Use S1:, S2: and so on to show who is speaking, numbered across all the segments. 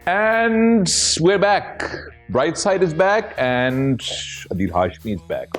S1: And we're back. Bright side is back and Adil Hashmi is back.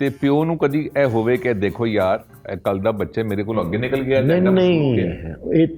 S1: ਤੇ ਪਿਓ ਨੂੰ ਕਦੀ ਇਹ ਹੋਵੇ ਕਿ ਦੇਖੋ ਯਾਰ ਕੱਲ ਦਾ ਬੱਚੇ ਮੇਰੇ ਕੋਲ ਅੱਗੇ ਨਿਕਲ ਗਿਆ?
S2: ਨਹੀਂ, ਇਹ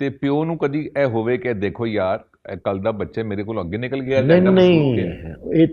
S1: ਤੇ ਪਿਓ ਨੂੰ ਕਦੀ ਇਹ ਹੋਵੇ ਕਿ ਦੇਖੋ ਯਾਰ ਕੱਲ ਦਾ ਬੱਚੇ ਮੇਰੇ ਕੋਲ ਅੱਗੇ ਨਿਕਲ ਗਿਆ
S2: ਨਹੀਂ
S1: ਐਡਾ ਮਸ਼ਹੂਰ ਹੋ ਗਿਆ।
S2: ਨਹੀਂ, ਇਹ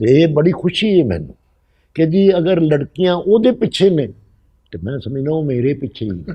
S2: ਤੇ ਇਹ ਬੜੀ ਖੁਸ਼ੀ ਹੈ ਮੈਨੂੰ ਕਿ ਜੀ ਅਗਰ ਲੜਕੀਆਂ ਉਹਦੇ ਪਿੱਛੇ ਨੇ ਤੇ ਮੈਂ ਸਮਝਦਾ ਉਹ ਮੇਰੇ ਪਿੱਛੇ ਹੀ ਹੈ,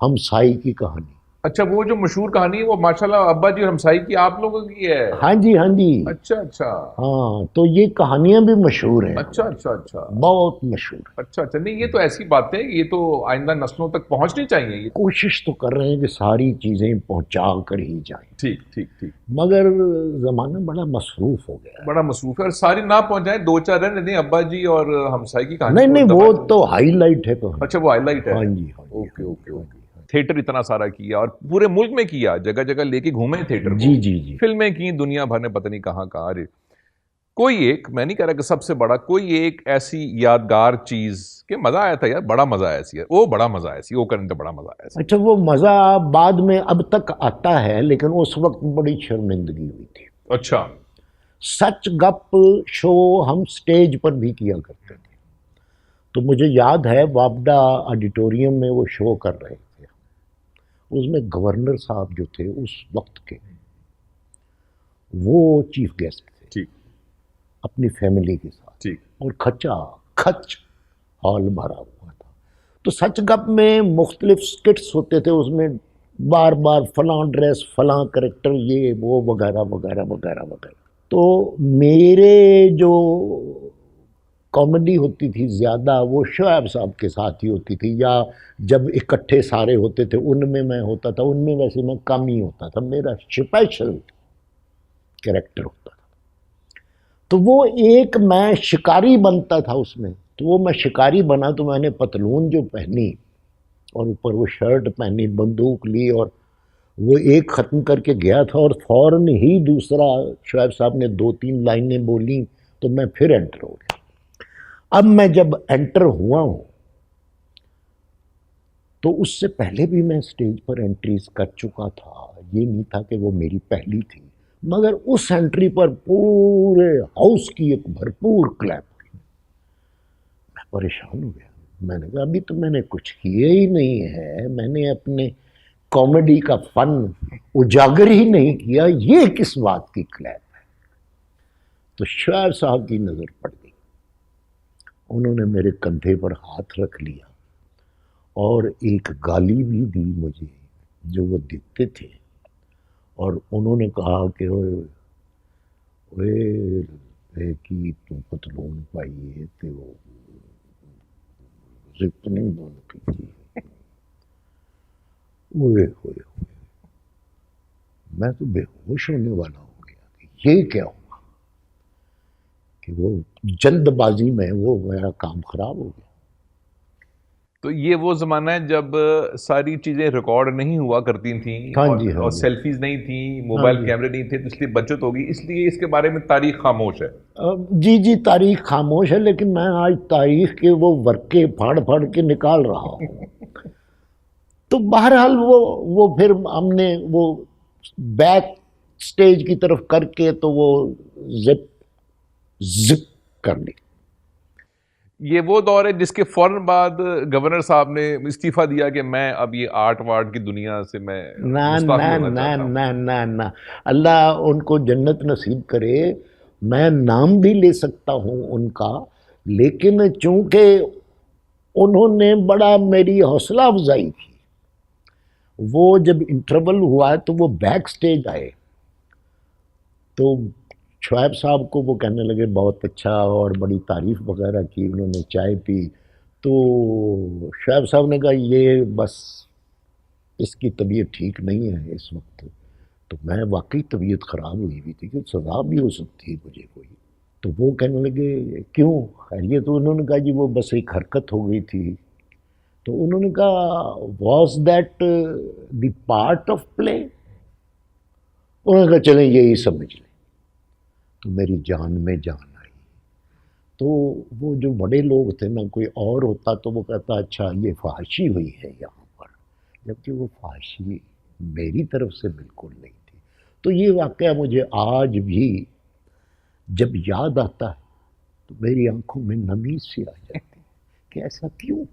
S2: ہمسائی کی کہانی.
S1: اچھا وہ جو مشہور کہانی ہے وہ ماشاءاللہ ابا جی اور ہمسائی کی آپ لوگوں کی ہے.
S2: ہاں جی ہاں جی.
S1: اچھا اچھا
S2: ہاں تو یہ کہانیاں بھی مشہور ہیں.
S1: اچھا اچھا اچھا
S2: بہت مشہور.
S1: اچھا اچھا. نہیں یہ تو ایسی بات ہے، یہ تو آئندہ نسلوں تک پہنچنی چاہیے یہ.
S2: کوشش تو کر رہے ہیں کہ ساری چیزیں پہنچا کر ہی جائیں،
S1: ٹھیک ٹھیک ٹھیک.
S2: مگر زمانہ بڑا مصروف ہو گیا.
S1: بڑا مصروف ہے اور ساری نہ پہنچائیں، دو چار رہنے دیں ابا جی اور ہمسائی کی کہانی.
S2: نہیں نہیں وہ تو ہائی لائٹ ہے کہانی.
S1: اچھا وہ ہائی لائٹ ہے.
S2: ہاں جی ہاں جی.
S1: Okay okay okay. تھیٹر اتنا سارا کیا اور پورے ملک میں کیا، جگہ جگہ لے کے گھومے تھیٹر کو.
S2: جی جی جی.
S1: فلمیں کی دنیا بھر نے پتہ نہیں کہاں کہاں. ارے کوئی ایک، میں نہیں کہہ رہا کہ سب سے بڑا، کوئی ایک ایسی یادگار چیز کہ مزہ آیا تھا یار، بڑا مزہ آیا سی، وہ بڑا مزہ آیا سی، وہ کرنے تو بڑا مزہ آیا سی.
S2: اچھا وہ مزہ بعد میں اب تک آتا ہے، لیکن اس وقت بڑی شرمندگی ہوئی تھی.
S1: اچھا
S2: سچ گپ شو ہم سٹیج پر بھی کیا کرتے تھے. تو مجھے یاد ہے وابڈا آڈیٹوریم میں وہ شو کر رہے تھے. اس میں گورنر صاحب جو تھے اس وقت کے، وہ چیف گیسٹ تھے.
S1: ٹھیک
S2: اپنی فیملی کے ساتھ.
S1: ٹھیک.
S2: اور کھچ ہال بھرا ہوا تھا. تو سچ گپ میں مختلف سکٹس ہوتے تھے، اس میں بار بار فلاں ڈریس، فلاں کریکٹر، یہ وہ وغیرہ وغیرہ وغیرہ وغیرہ. تو میرے جو کامیڈی ہوتی تھی زیادہ وہ شعیب صاحب کے ساتھ ہی ہوتی تھی، یا جب اکٹھے سارے ہوتے تھے ان میں ہوتا تھا. ان میں ویسے میں کم ہی ہوتا تھا، میرا اسپیشل کریکٹر ہوتا تھا. تو وہ ایک میں شکاری بنتا تھا اس میں. تو وہ میں شکاری بنا تو میں نے پتلون جو پہنی اور اوپر وہ شرٹ پہنی، بندوق لی، اور وہ ایک ختم کر کے گیا تھا اور فوراً ہی دوسرا شعیب صاحب نے 2-3 لائنیں بولیں تو میں پھر انٹر ہو گیا. اب میں جب انٹر ہوا ہوں تو اس سے پہلے بھی میں سٹیج پر انٹریز کر چکا تھا. یہ نہیں تھا کہ وہ میری پہلی تھی، مگر اس انٹری پر پورے ہاؤس کی ایک بھرپور کلیپ. میں پریشان ہو گیا. میں نے کہا ابھی تو میں نے کچھ کیا ہی نہیں ہے، میں نے اپنے کامیڈی کا فن اجاگر ہی نہیں کیا، یہ کس بات کی کلیپ ہے. تو شعیب صاحب کی نظر پڑ گئی. انہوں نے میرے کندھے پر ہاتھ رکھ لیا اور ایک گالی بھی دی مجھے جو وہ دیتے تھے. اور انہوں نے کہا کہ کی تو پتلون پائیے تو زپ نہیں بند کیجیے. ہوئے میں تو بے ہوش ہونے والا ہو گیا کہ یہ کیا ہوا، کہ وہ جلد بازی میں وہ میرا کام خراب ہو گیا.
S1: تو یہ وہ زمانہ ہے جب ساری چیزیں ریکارڈ نہیں ہوا کرتی تھیں،
S2: ہاں جی ہاں
S1: اور
S2: جی.
S1: سیلفیز نہیں تھیں، موبائل کیمرے نہیں تھے، تو اس لیے بچت ہوگی، اس لیے اس کے بارے میں تاریخ خاموش ہے.
S2: جی جی تاریخ خاموش ہے، لیکن میں آج تاریخ کے وہ ورقے پھاڑ پھاڑ کے نکال رہا ہوں. تو بہرحال وہ پھر ہم نے وہ بیک سٹیج کی طرف کر کے تو وہ زپ کر لی.
S1: یہ وہ دور ہے جس کے فوراً بعد گورنر صاحب نے استعفیٰ دیا کہ میں اب یہ آرٹ وارٹ کی دنیا سے میں مستعفی ہونا چاہتا ہوں.
S2: نہ اللہ ان کو جنت نصیب کرے. میں نام بھی لے سکتا ہوں ان کا، لیکن چونکہ انہوں نے بڑا میری حوصلہ افزائی کی. وہ جب انٹرول ہوا تو وہ بیک سٹیج آئے تو شعیب صاحب کو وہ کہنے لگے بہت اچھا، اور بڑی تعریف وغیرہ کی. انہوں نے چائے پی تو شعیب صاحب نے کہا یہ بس اس کی طبیعت ٹھیک نہیں ہے اس وقت. تو میں واقعی طبیعت خراب ہوئی ہوئی تھی کہ سزا بھی ہو سکتی ہے مجھے کوئی. تو وہ کہنے لگے کیوں خیریت؟ تو انہوں نے کہا جی وہ بس ایک حرکت ہو گئی تھی. تو انہوں نے کہا was that the part of play? انہوں نے کہا چلیں یہی سمجھ لیں. تو میری جان میں جان آئی. تو وہ جو بڑے لوگ تھے نا، کوئی اور ہوتا تو وہ کہتا اچھا یہ فحاشی ہوئی ہے یہاں پر، جبکہ وہ فحاشی میری طرف سے بالکل نہیں تھی. تو یہ واقعہ مجھے آج بھی جب یاد آتا ہے تو میری آنکھوں میں نمی سی آ جاتی کہ ایسا کیوں.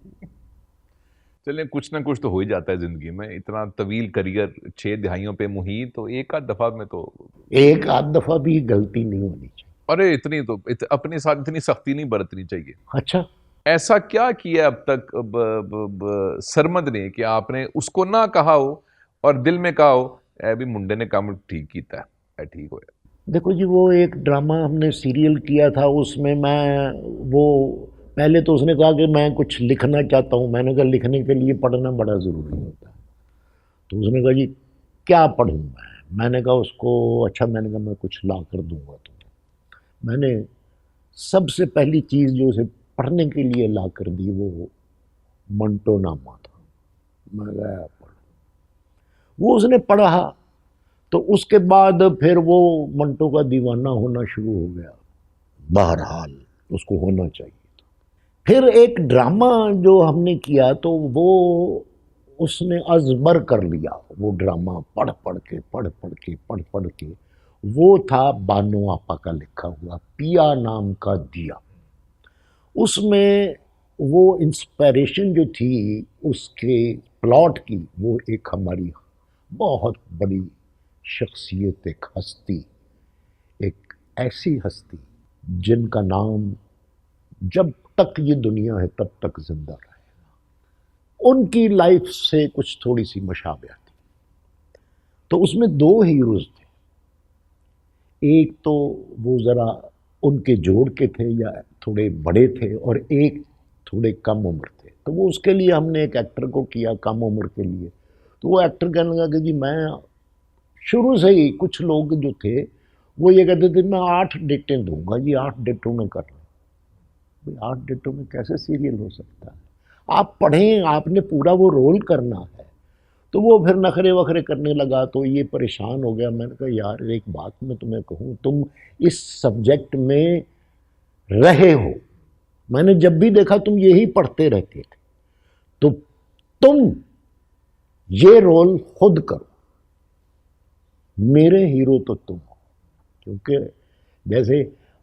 S1: چلیں کچھ نہ کچھ تو ہو ہی جاتا ہے زندگی میں. اتنا طویل کریئر 6 دہائیوں پہ محیط، تو ایک آدھ دفعہ میں تو
S2: ایک آدھ دفعہ بھی غلطی نہیں ہونی چاہیے.
S1: ارے اتنی تو اپنے ساتھ اتنی سختی نہیں برتنی چاہیے.
S2: اچھا
S1: ایسا کیا کیا اب تک سرمد نے کہ آپ نے اس کو نہ کہا ہو اور دل میں کہا ہو اے بھی منڈے نے کام ٹھیک کیتا ہے، اے ٹھیک ہویا؟
S2: دیکھو جی، وہ ایک ڈرامہ ہم نے سیریل کیا تھا، اس میں وہ پہلے تو اس نے کہا کہ میں کچھ لکھنا چاہتا ہوں، میں نے کہا لکھنے کے لیے پڑھنا بڑا ضروری ہوتا ہے، تو اس نے کہا جی کیا پڑھوں میں نے کہا اس کو اچھا، میں نے کہا میں کچھ لا کر دوں گا تمہیں۔ میں نے سب سے پہلی چیز جو اسے پڑھنے کے لیے لا کر دی وہ منٹو نامہ تھا۔ میں گیا پڑھ، وہ اس نے پڑھا تو اس کے بعد پھر وہ منٹو کا دیوانہ ہونا شروع ہو گیا۔ بہرحال اس کو ہونا چاہیے تھا۔ پھر ایک ڈرامہ جو ہم نے کیا تو وہ اس نے ازبر کر لیا، وہ ڈرامہ پڑھ پڑھ کے وہ تھا بانو آپا کا لکھا ہوا پیا نام کا دیا۔ اس میں وہ انسپائریشن جو تھی اس کے پلاٹ کی، وہ ایک ہماری بہت بڑی شخصیت، ایک ہستی، ایک ایسی ہستی جن کا نام جب تک یہ دنیا ہے تب تک زندہ رہے گا، ان کی لائف سے کچھ تھوڑی سی مشابہ تھی۔ تو اس میں دو ہیروز تھے، ایک تو وہ ذرا ان کے جوڑ کے تھے یا تھوڑے بڑے تھے، اور ایک تھوڑے کم عمر تھے۔ تو وہ اس کے لیے ہم نے ایک ایکٹر کو کیا کم عمر کے لیے، تو وہ ایکٹر کہنے لگا کہ جی میں شروع سے ہی، کچھ لوگ جو تھے وہ یہ کہتے تھے میں 8 ڈیٹیں دوں گا جی، 8 ڈیٹوں میں کر رہا ہوں۔ 8 ڈیٹوں میں کیسے سیریل ہو سکتا ہے؟ آپ پڑھیں، آپ نے پورا وہ رول کرنا ہے۔ تو وہ پھر نخرے وخرے کرنے لگا، تو یہ پریشان ہو گیا۔ میں نے کہا یار ایک بات میں تمہیں کہوں، تم اس سبجیکٹ میں رہے ہو، میں نے جب بھی دیکھا تم یہی پڑھتے رہتے تھے، تو تم یہ رول خود کرو، میرے ہیرو تو تم ہو۔ کیونکہ جیسے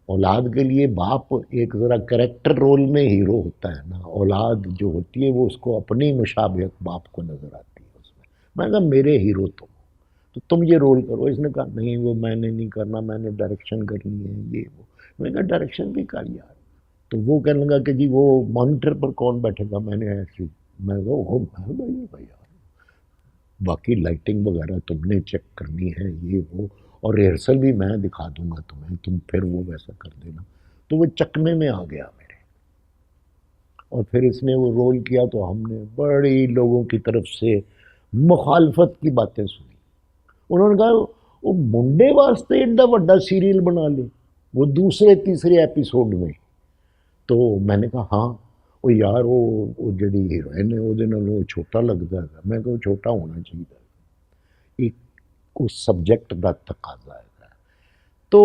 S2: اولاد کے لیے باپ ایک ذرا کریکٹر رول میں ہیرو ہوتا ہے نا، اولاد جو ہوتی ہے وہ اس کو اپنی مشابہت باپ کو نظر آتی ہے اس میں نے کہا میرے ہیرو تم ہو، تو تم یہ رول کرو۔ اس نے کہا نہیں وہ میں نے نہیں کرنا، میں نے ڈائریکشن کرنی ہے، یہ وہ۔ میں نے کہا ڈائریکشن بھی کر یار۔ تو وہ کہنے لگا کہ جی وہ مانیٹر پر کون بیٹھے گا؟ میں نے ایسی، میں کہا وہ میں بھائی یار، باقی لائٹنگ وغیرہ تم نے چیک کرنی ہے، یہ وہ، اور ریہرسل بھی میں دکھا دوں گا تمہیں، تم پھر وہ ویسا کر دینا۔ تو وہ چکمے میں آ گیا میرے، اور پھر اس نے وہ رول کیا تو ہم نے بڑی لوگوں کی طرف سے مخالفت کی باتیں سنی۔ انہوں نے کہا وہ منڈے واسطے ایڈا بڑا سیریل بنا لے، وہ دوسرے تیسرے ایپیسوڈ میں۔ تو میں نے کہا ہاں وہ یار وہ جڑی ہیروئن ہے وہ چھوٹا لگتا ہے۔ میں کہا چھوٹا ہونا چاہیے، ایک اس سبجیکٹ کا تقاضا ہے۔ تو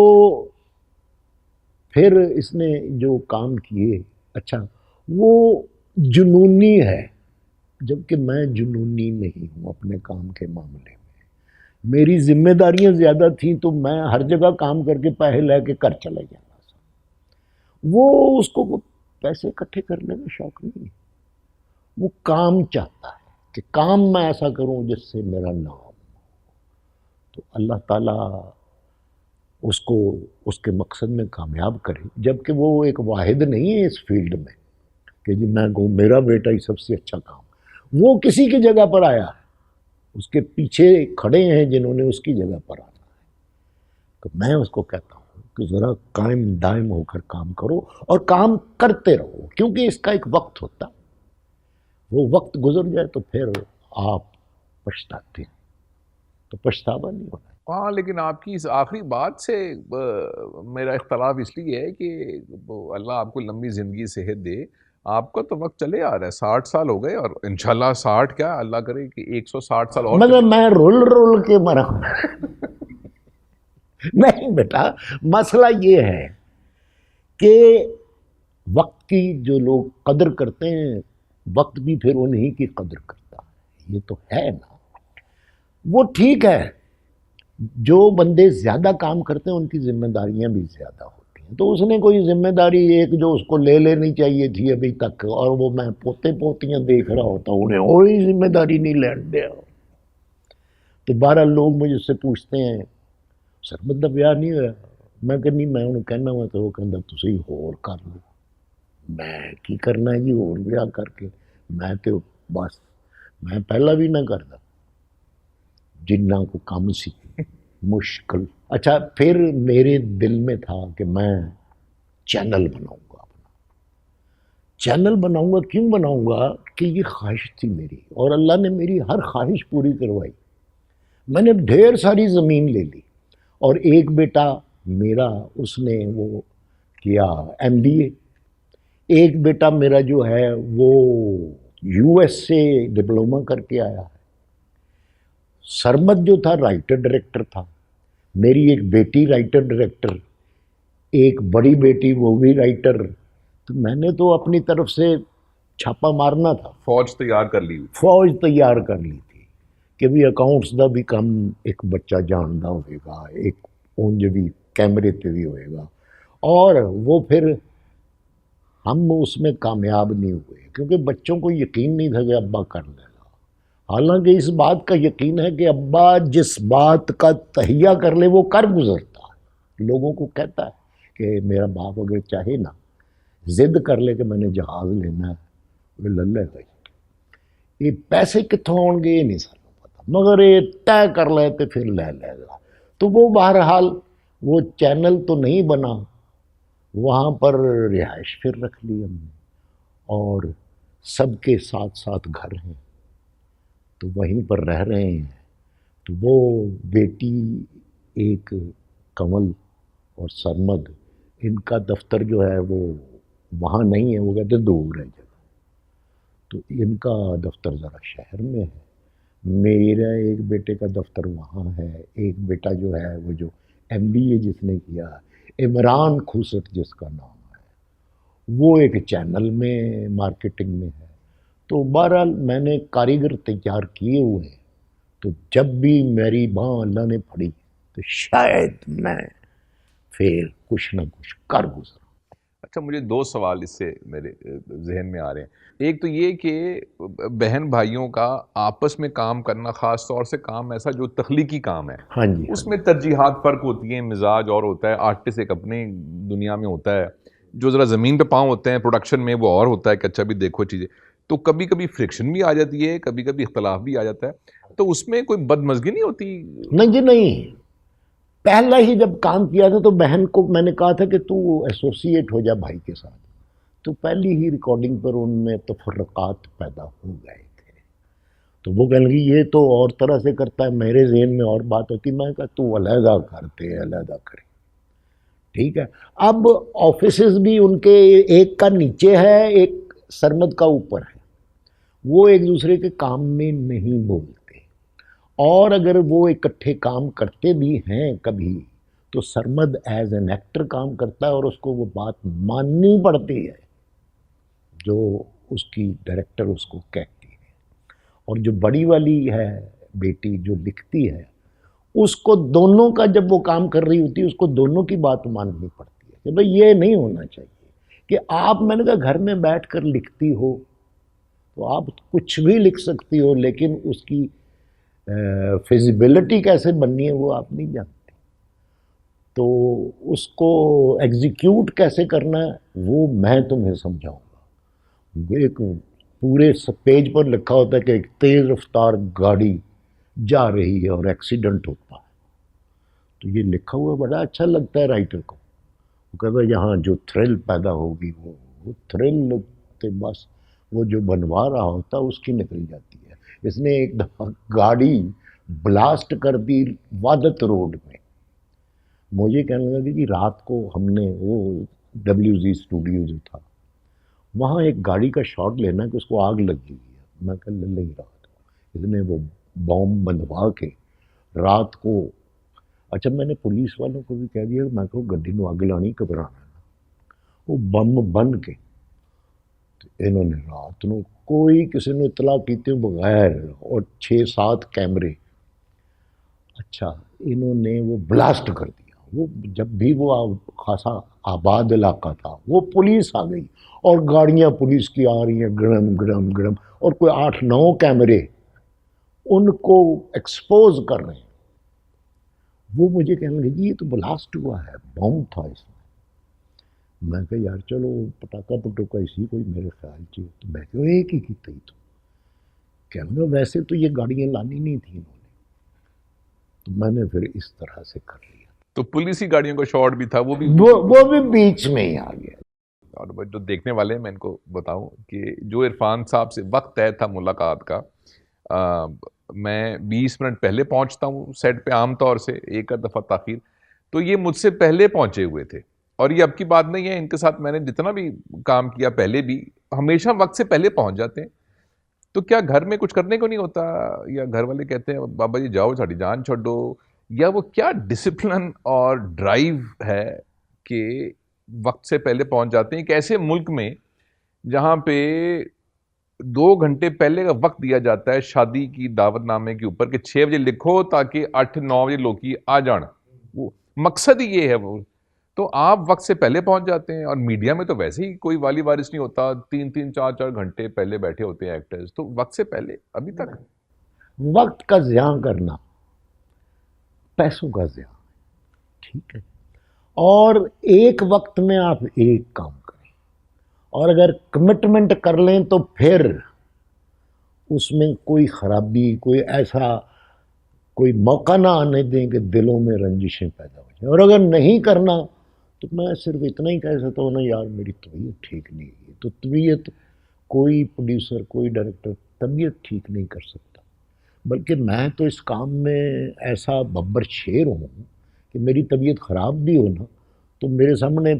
S2: پھر اس نے جو کام کیے، اچھا وہ جنونی ہے، جبکہ میں جنونی نہیں ہوں اپنے کام کے معاملے میں۔ میری ذمہ داریاں زیادہ تھیں تو میں ہر جگہ کام کر کے پیسے لے کے گھر چلا جانا تھا۔ وہ اس کو پیسے اکٹھے کرنے کا شوق نہیں ہے، وہ کام چاہتا ہے کہ کام میں ایسا کروں جس سے میرا نام ہو۔ تو اللہ تعالیٰ اس کو اس کے مقصد میں کامیاب کرے، جبکہ وہ ایک واحد نہیں ہے اس فیلڈ میں کہ جی میں کہوں میرا بیٹا ہی سب سے اچھا کام، وہ کسی کی جگہ پر آیا ہے، اس کے پیچھے کھڑے ہیں جنہوں نے اس کی جگہ پر آنا ہے۔ تو میں اس کو کہتا ہوں کہ ذرا قائم دائم ہو کر کام کرو اور کام کرتے رہو، کیونکہ اس کا ایک وقت ہوتا ہے، وہ وقت گزر جائے تو پھر آپ پچھتاتے ہیں، تو پچھتاوا نہیں ہونا۔
S1: ہاں لیکن آپ کی اس آخری بات سے میرا اختلاف اس لیے ہے کہ اللہ آپ کو لمبی زندگی صحت دے، آپ کا تو وقت چلے آ رہا ہے، 60 سال ہو گئے، اور انشاءاللہ 60 کیا اللہ کرے کہ 160 سال اور
S2: مگر میں رول کے مرا نہیں بیٹا، مسئلہ یہ ہے کہ وقت کی جو لوگ قدر کرتے ہیں، وقت بھی پھر انہی کی قدر کرتا ہے، یہ تو ہے نا۔ وہ ٹھیک ہے، جو بندے زیادہ کام کرتے ہیں ان کی ذمہ داریاں بھی زیادہ ہوتی ہیں، تو اس نے کوئی ذمہ داری ایک جو اس کو لے لینی چاہیے تھی ابھی تک، اور وہ میں پوتے پوتیاں دیکھ رہا ہوتا ہوں انہیں کوئی ذمہ داری نہیں لین دیا۔ تو 12 لوگ مجھ سے پوچھتے ہیں سرمد دا بیاہ نہیں ہوا؟ میں کہ نہیں، میں انہوں کہنا ہوا تو وہ کہنا تسی ہور کر لو، میں کی کرنا ہے جی اور بیاہ کر کے, میں تو بس میں پہلا بھی نہ کرتا, جنہ کو کم سی مشکل. اچھا پھر میرے دل میں تھا کہ میں چینل بناؤں گا, چینل بناؤں گا. کیوں بناؤں گا کہ یہ خواہش تھی میری, اور اللہ نے میری ہر خواہش پوری کروائی. میں نے ڈھیر ساری زمین لے لی, اور ایک بیٹا میرا اس نے وہ کیا MBA, ایک بیٹا میرا جو ہے وہ US سے ڈپلوما کر کے آیا ہے. سرمد جو تھا رائٹر ڈائریکٹر تھا, میری ایک بیٹی رائٹر ڈائریکٹر, ایک بڑی بیٹی وہ بھی رائٹر. تو میں نے تو اپنی طرف سے چھاپا مارنا تھا,
S1: فوج تیار کر لی.
S2: فوج تیار کر لی تھی کہ بھی اکاؤنٹس دا بھی کم ایک بچہ جاندا ہوئے گا, ایک اونج بھی کیمرے تے بھی ہوئے گا. اور وہ پھر ہم اس میں کامیاب نہیں ہوئے, کیونکہ بچوں کو یقین نہیں تھا کہ ابا کر لے گا. حالانکہ اس بات کا یقین ہے کہ ابا جس بات کا تہیہ کر لے وہ کر گزرتا ہے. لوگوں کو کہتا ہے کہ میرا باپ اگر چاہے نا ضد کر لے کہ میں نے جہاز لینا ہے, وہ لے لے گا. یہ پیسے کتوں آن گے یہ نہیں سانوں پتا, مگر یہ طے کر لے تو پھر لے لے گا. تو وہ بہرحال وہ چینل تو نہیں بنا, وہاں پر رہائش پھر رکھ لی ہم نے, اور سب کے ساتھ ساتھ گھر ہیں تو وہیں پر رہ رہے ہیں. تو وہ بیٹی ایک کمل اور سرمد, ان کا دفتر جو ہے وہ وہاں نہیں ہے, وہ کہتے دور ہے جگہ, تو ان کا دفتر ذرا شہر میں ہے. میرا ایک بیٹے کا دفتر وہاں ہے. ایک بیٹا جو ہے وہ جو MBA جس نے کیا, عمران کھوسٹ جس کا نام ہے, وہ ایک چینل میں مارکیٹنگ میں ہے. تو بہرحال میں نے کاریگر تیار کیے ہوئے ہیں, تو جب بھی میری ماں اللہ نے پڑھی تو شاید میں پھر کچھ نہ کچھ کر گزرا.
S1: اچھا مجھے دو سوال اس سے میرے ذہن میں آ رہے ہیں. ایک تو یہ کہ بہن بھائیوں کا آپس میں کام کرنا, خاص طور سے کام ایسا جو تخلیقی کام ہے,
S2: ہاں جی,
S1: اس میں ترجیحات فرق ہوتی ہیں, مزاج اور ہوتا ہے, آرٹسٹ ایک اپنی دنیا میں ہوتا ہے, جو ذرا زمین پہ پاؤں ہوتے ہیں پروڈکشن میں وہ اور ہوتا ہے کہ اچھا بھی دیکھو چیزیں. تو کبھی کبھی فرکشن بھی آ جاتی ہے, کبھی کبھی اختلاف بھی آ جاتا ہے, تو اس میں کوئی بدمزگی نہیں ہوتی؟
S2: نہیں جی نہیں. پہلا ہی جب کام کیا تھا تو بہن کو میں نے کہا تھا کہ تو ایسوسیٹ ہو جا بھائی کے ساتھ, تو پہلی ہی ریکارڈنگ پر ان میں تفرقات پیدا ہو گئے تھے. تو وہ کہنے لگی یہ تو اور طرح سے کرتا ہے, میرے ذہن میں اور بات ہوتی. میں کہا تو علیحدہ کرتے, علیحدہ کرے, ٹھیک ہے. اب آفیسز بھی ان کے ایک کا نیچے ہے, ایک سرمد کا اوپر ہے, وہ ایک دوسرے کے کام میں نہیں بولتے, اور اگر وہ اکٹھے کام کرتے بھی ہیں کبھی تو سرمد ایز این ایکٹر کام کرتا ہے, اور اس کو وہ بات ماننی پڑتی ہے جو اس کی ڈائریکٹر اس کو کہتی ہے. اور جو بڑی والی ہے بیٹی جو لکھتی ہے, اس کو دونوں کا جب وہ کام کر رہی ہوتی ہے اس کو دونوں کی بات ماننی پڑتی ہے کہ بھئی یہ نہیں ہونا چاہیے کہ آپ, میں نے کہا گھر میں بیٹھ کر لکھتی ہو تو آپ کچھ بھی لکھ سکتی ہو, لیکن اس کی فیزیبلٹی کیسے بننی ہے وہ آپ نہیں جانتے, تو اس کو ایگزیکیوٹ کیسے کرنا ہے وہ میں تمہیں سمجھاؤں گا. ایک پورے پیج پر لکھا ہوتا ہے کہ ایک تیز رفتار گاڑی جا رہی ہے اور ایکسیڈنٹ ہوتا ہے, تو یہ لکھا ہوا بڑا اچھا لگتا ہے رائٹر کو. وہ کہتا ہے یہاں جو تھرل پیدا ہوگی وہ تھرل کے بس وہ جو بنوا رہا ہوتا ہے اس کی نکل جاتی ہے. اس نے ایک دفعہ گاڑی بلاسٹ کر دی وادت روڈ میں. مجھے کہنے لگا کہ جی رات کو ہم نے وہ WZ اسٹوڈیو جو تھا وہاں ایک گاڑی کا شاٹ لینا کہ اس کو آگ لگی ہوئی ہے. میں کہ لے لیں رات کو, اس نے وہ بام بندوا کے رات کو. اچھا میں نے پولیس والوں کو بھی کہہ دیا کہ میں کہوں گڈی نو اگ لانی گھبرانا, وہ بم بن کے انہوں نے رات نو کوئی کسی نے اطلاع کیتے بغیر, اور 6-7 کیمرے, اچھا انہوں نے وہ بلاسٹ کر دیا. وہ جب بھی وہ خاصا آباد علاقہ تھا وہ پولیس آ گئی, اور گاڑیاں پولیس کی آ رہی ہیں گڑم گڑم گڑم, اور کوئی 8-9 کیمرے ان کو ایکسپوز کر رہے ہیں. وہ مجھے کہنے لگے جی یہ تو بلاسٹ ہوا ہے, بم تھا اس میں. میں کہا یار چلو پٹاکا پٹوکا اسی کوئی میرے خیال چاہیے، تو میں کہا ایک ہی کی تھی تو کہنے لگا ویسے تو یہ گاڑیاں لانی نہیں تھیں انہوں نے، تو میں نے پھر اس طرح سے کر لیا،
S1: تو پولیسی گاڑیوں کا شارٹ بھی تھا، وہ
S2: وہ بھی بیچ میں ہی آ گیا۔
S1: اور جو دیکھنے والے ہیں میں ان کو بتاؤں کہ جو عرفان صاحب سے وقت طے تھا ملاقات کا، میں 20 منٹ پہلے پہنچتا ہوں سیٹ پہ عام طور سے، ایک دفعہ تاخیر، تو یہ مجھ سے پہلے پہنچے ہوئے تھے، اور یہ اب کی بات نہیں ہے، ان کے ساتھ میں نے جتنا بھی کام کیا پہلے بھی ہمیشہ وقت سے پہلے پہنچ جاتے ہیں۔ تو کیا گھر میں کچھ کرنے کو نہیں ہوتا، یا گھر والے کہتے ہیں بابا جی جاؤ ساڑی جان چھوڑو، یا وہ کیا ڈسپلن اور ڈرائیو ہے کہ وقت سے پہلے پہنچ جاتے ہیں ایک ایسے ملک میں جہاں پہ 2 گھنٹے پہلے کا وقت دیا جاتا ہے شادی کی دعوت نامے کے اوپر کہ 6 بجے لکھو تاکہ 8-9 بجے لوگ آ جان، وہ مقصد ہی یہ ہے وہ۔ تو آپ وقت سے پہلے پہنچ جاتے ہیں، اور میڈیا میں تو ویسے ہی کوئی والی وارث نہیں ہوتا، 3-4 گھنٹے پہلے بیٹھے ہوتے ہیں ایکٹرز، تو وقت سے پہلے ابھی تک
S2: وقت کا ضیاع کرنا پیسوں کا ضیاع، ٹھیک ہے، اور ایک وقت میں آپ ایک کام کریں، اور اگر کمٹمنٹ کر لیں تو پھر اس میں کوئی خرابی، کوئی ایسا کوئی موقع نہ آنے دیں کہ دلوں میں رنجشیں پیدا ہو جائیں، اور اگر نہیں کرنا تو میں صرف اتنا ہی کہہ سکتا ہوں نا یار میری طبیعت ٹھیک نہیں ہے، تو طبیعت کوئی پروڈیوسر کوئی ڈائریکٹر طبیعت ٹھیک نہیں کر سکتا، بلکہ میں تو اس کام میں ایسا ببر شیر ہوں کہ میری طبیعت خراب بھی ہو نا تو میرے سامنے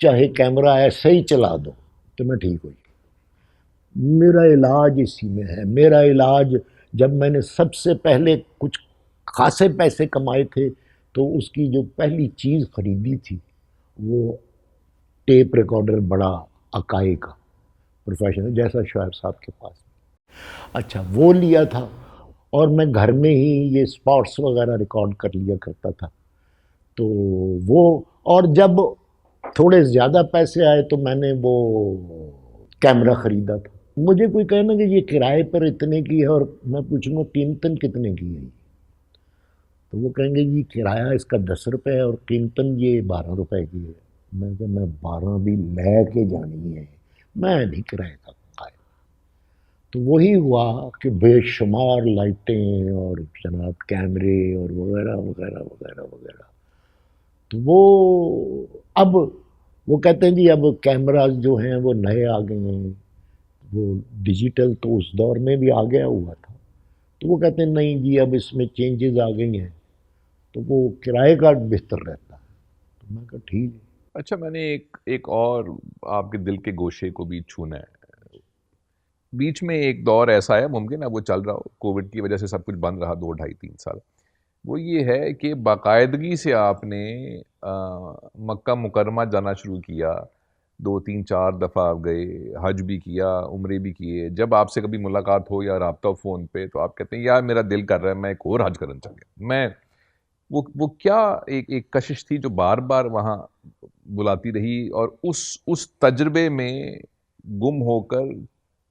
S2: چاہے کیمرہ ایسے ہی چلا دو تو میں ٹھیک ہو جاؤں۔ میرا علاج اسی میں ہے، میرا علاج جب میں نے سب سے پہلے کچھ خاصے پیسے کمائے تھے تو اس کی جو پہلی چیز خریدی تھی وہ ٹیپ ریکارڈر بڑا اکائی کا پروفیشنل جیسا شعیب صاحب کے پاس، اچھا وہ لیا تھا، اور میں گھر میں ہی یہ اسپاٹس وغیرہ ریکارڈ کر لیا کرتا تھا، تو وہ، اور جب تھوڑے زیادہ پیسے آئے تو میں نے وہ کیمرہ خریدا تھا۔ مجھے کوئی کہے نا کہ یہ کرائے پر اتنے کی ہے، اور میں پوچھوں گا قیمتاً کتنے کی ہے، تو وہ کہیں گے یہ کرایہ اس کا 10 روپے ہے اور قیمتاً یہ 12 روپے کی ہے۔ میں کہ میں 12 بھی لے کے جانی ہے، میں نہیں کرایہ کا قائل۔ تو وہی ہوا کہ بے شمار لائٹیں اور جناب کیمرے اور وغیرہ وغیرہ وغیرہ وغیرہ، تو وہ اب وہ کہتے ہیں جی اب کیمراز جو ہیں وہ نئے آ گئے ہیں، وہ ڈیجیٹل تو اس دور میں بھی آ گیا ہوا تھا، تو وہ کہتے ہیں نہیں جی اب اس میں چینجز آ گئی ہیں تو وہ کرائے کا بہتر رہتا ہے، تو میں کہا ٹھیک ہے۔
S1: اچھا، میں نے ایک اور آپ کے دل کے گوشے کو بھی چھونا ہے۔ بیچ میں ایک دور ایسا ہے، ممکن ہے وہ چل رہا ہو، کووڈ کی وجہ سے سب کچھ بند رہا 2-2.5-3 سال، وہ یہ ہے کہ باقاعدگی سے آپ نے مکہ مکرمہ جانا شروع کیا، 2-3-4 دفعہ آپ گئے، حج بھی کیا، عمرے بھی کیے، جب آپ سے کبھی ملاقات ہو یا رابطہ ہو فون پہ تو آپ کہتے ہیں یار میرا دل کر رہا ہے میں ایک اور حج کرنا چاہ گیا، میں وہ کیا ایک کشش تھی جو بار بار وہاں بلاتی رہی، اور اس تجربے میں گم ہو کر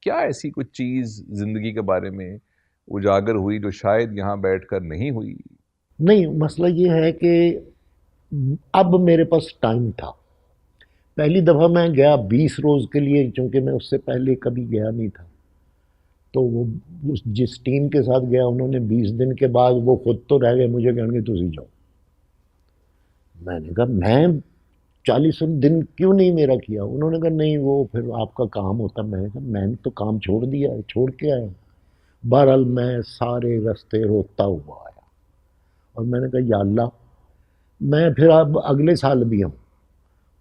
S1: کیا ایسی کوئی چیز زندگی کے بارے میں اجاگر ہوئی جو شاید یہاں بیٹھ کر نہیں ہوئی؟
S2: نہیں، مسئلہ یہ ہے کہ اب میرے پاس ٹائم تھا، پہلی دفعہ میں گیا 20 روز کے لیے، چونکہ میں اس سے پہلے کبھی گیا نہیں تھا، تو وہ جس ٹیم کے ساتھ گیا انہوں نے 20 دن کے بعد وہ خود تو رہ گئے، مجھے کہیں گے تسی جاؤ، میں نے کہا میں 40 دن کیوں نہیں میرا کیا، انہوں نے کہا نہیں وہ پھر آپ کا کام ہوتا، میں نے کہا میں نے تو کام چھوڑ دیا ہے، چھوڑ کے آیا۔ بہرحال میں سارے رستے روتا ہوا آیا، اور میں نے کہا یا اللہ، میں پھر اب اگلے سال بھی ہوں،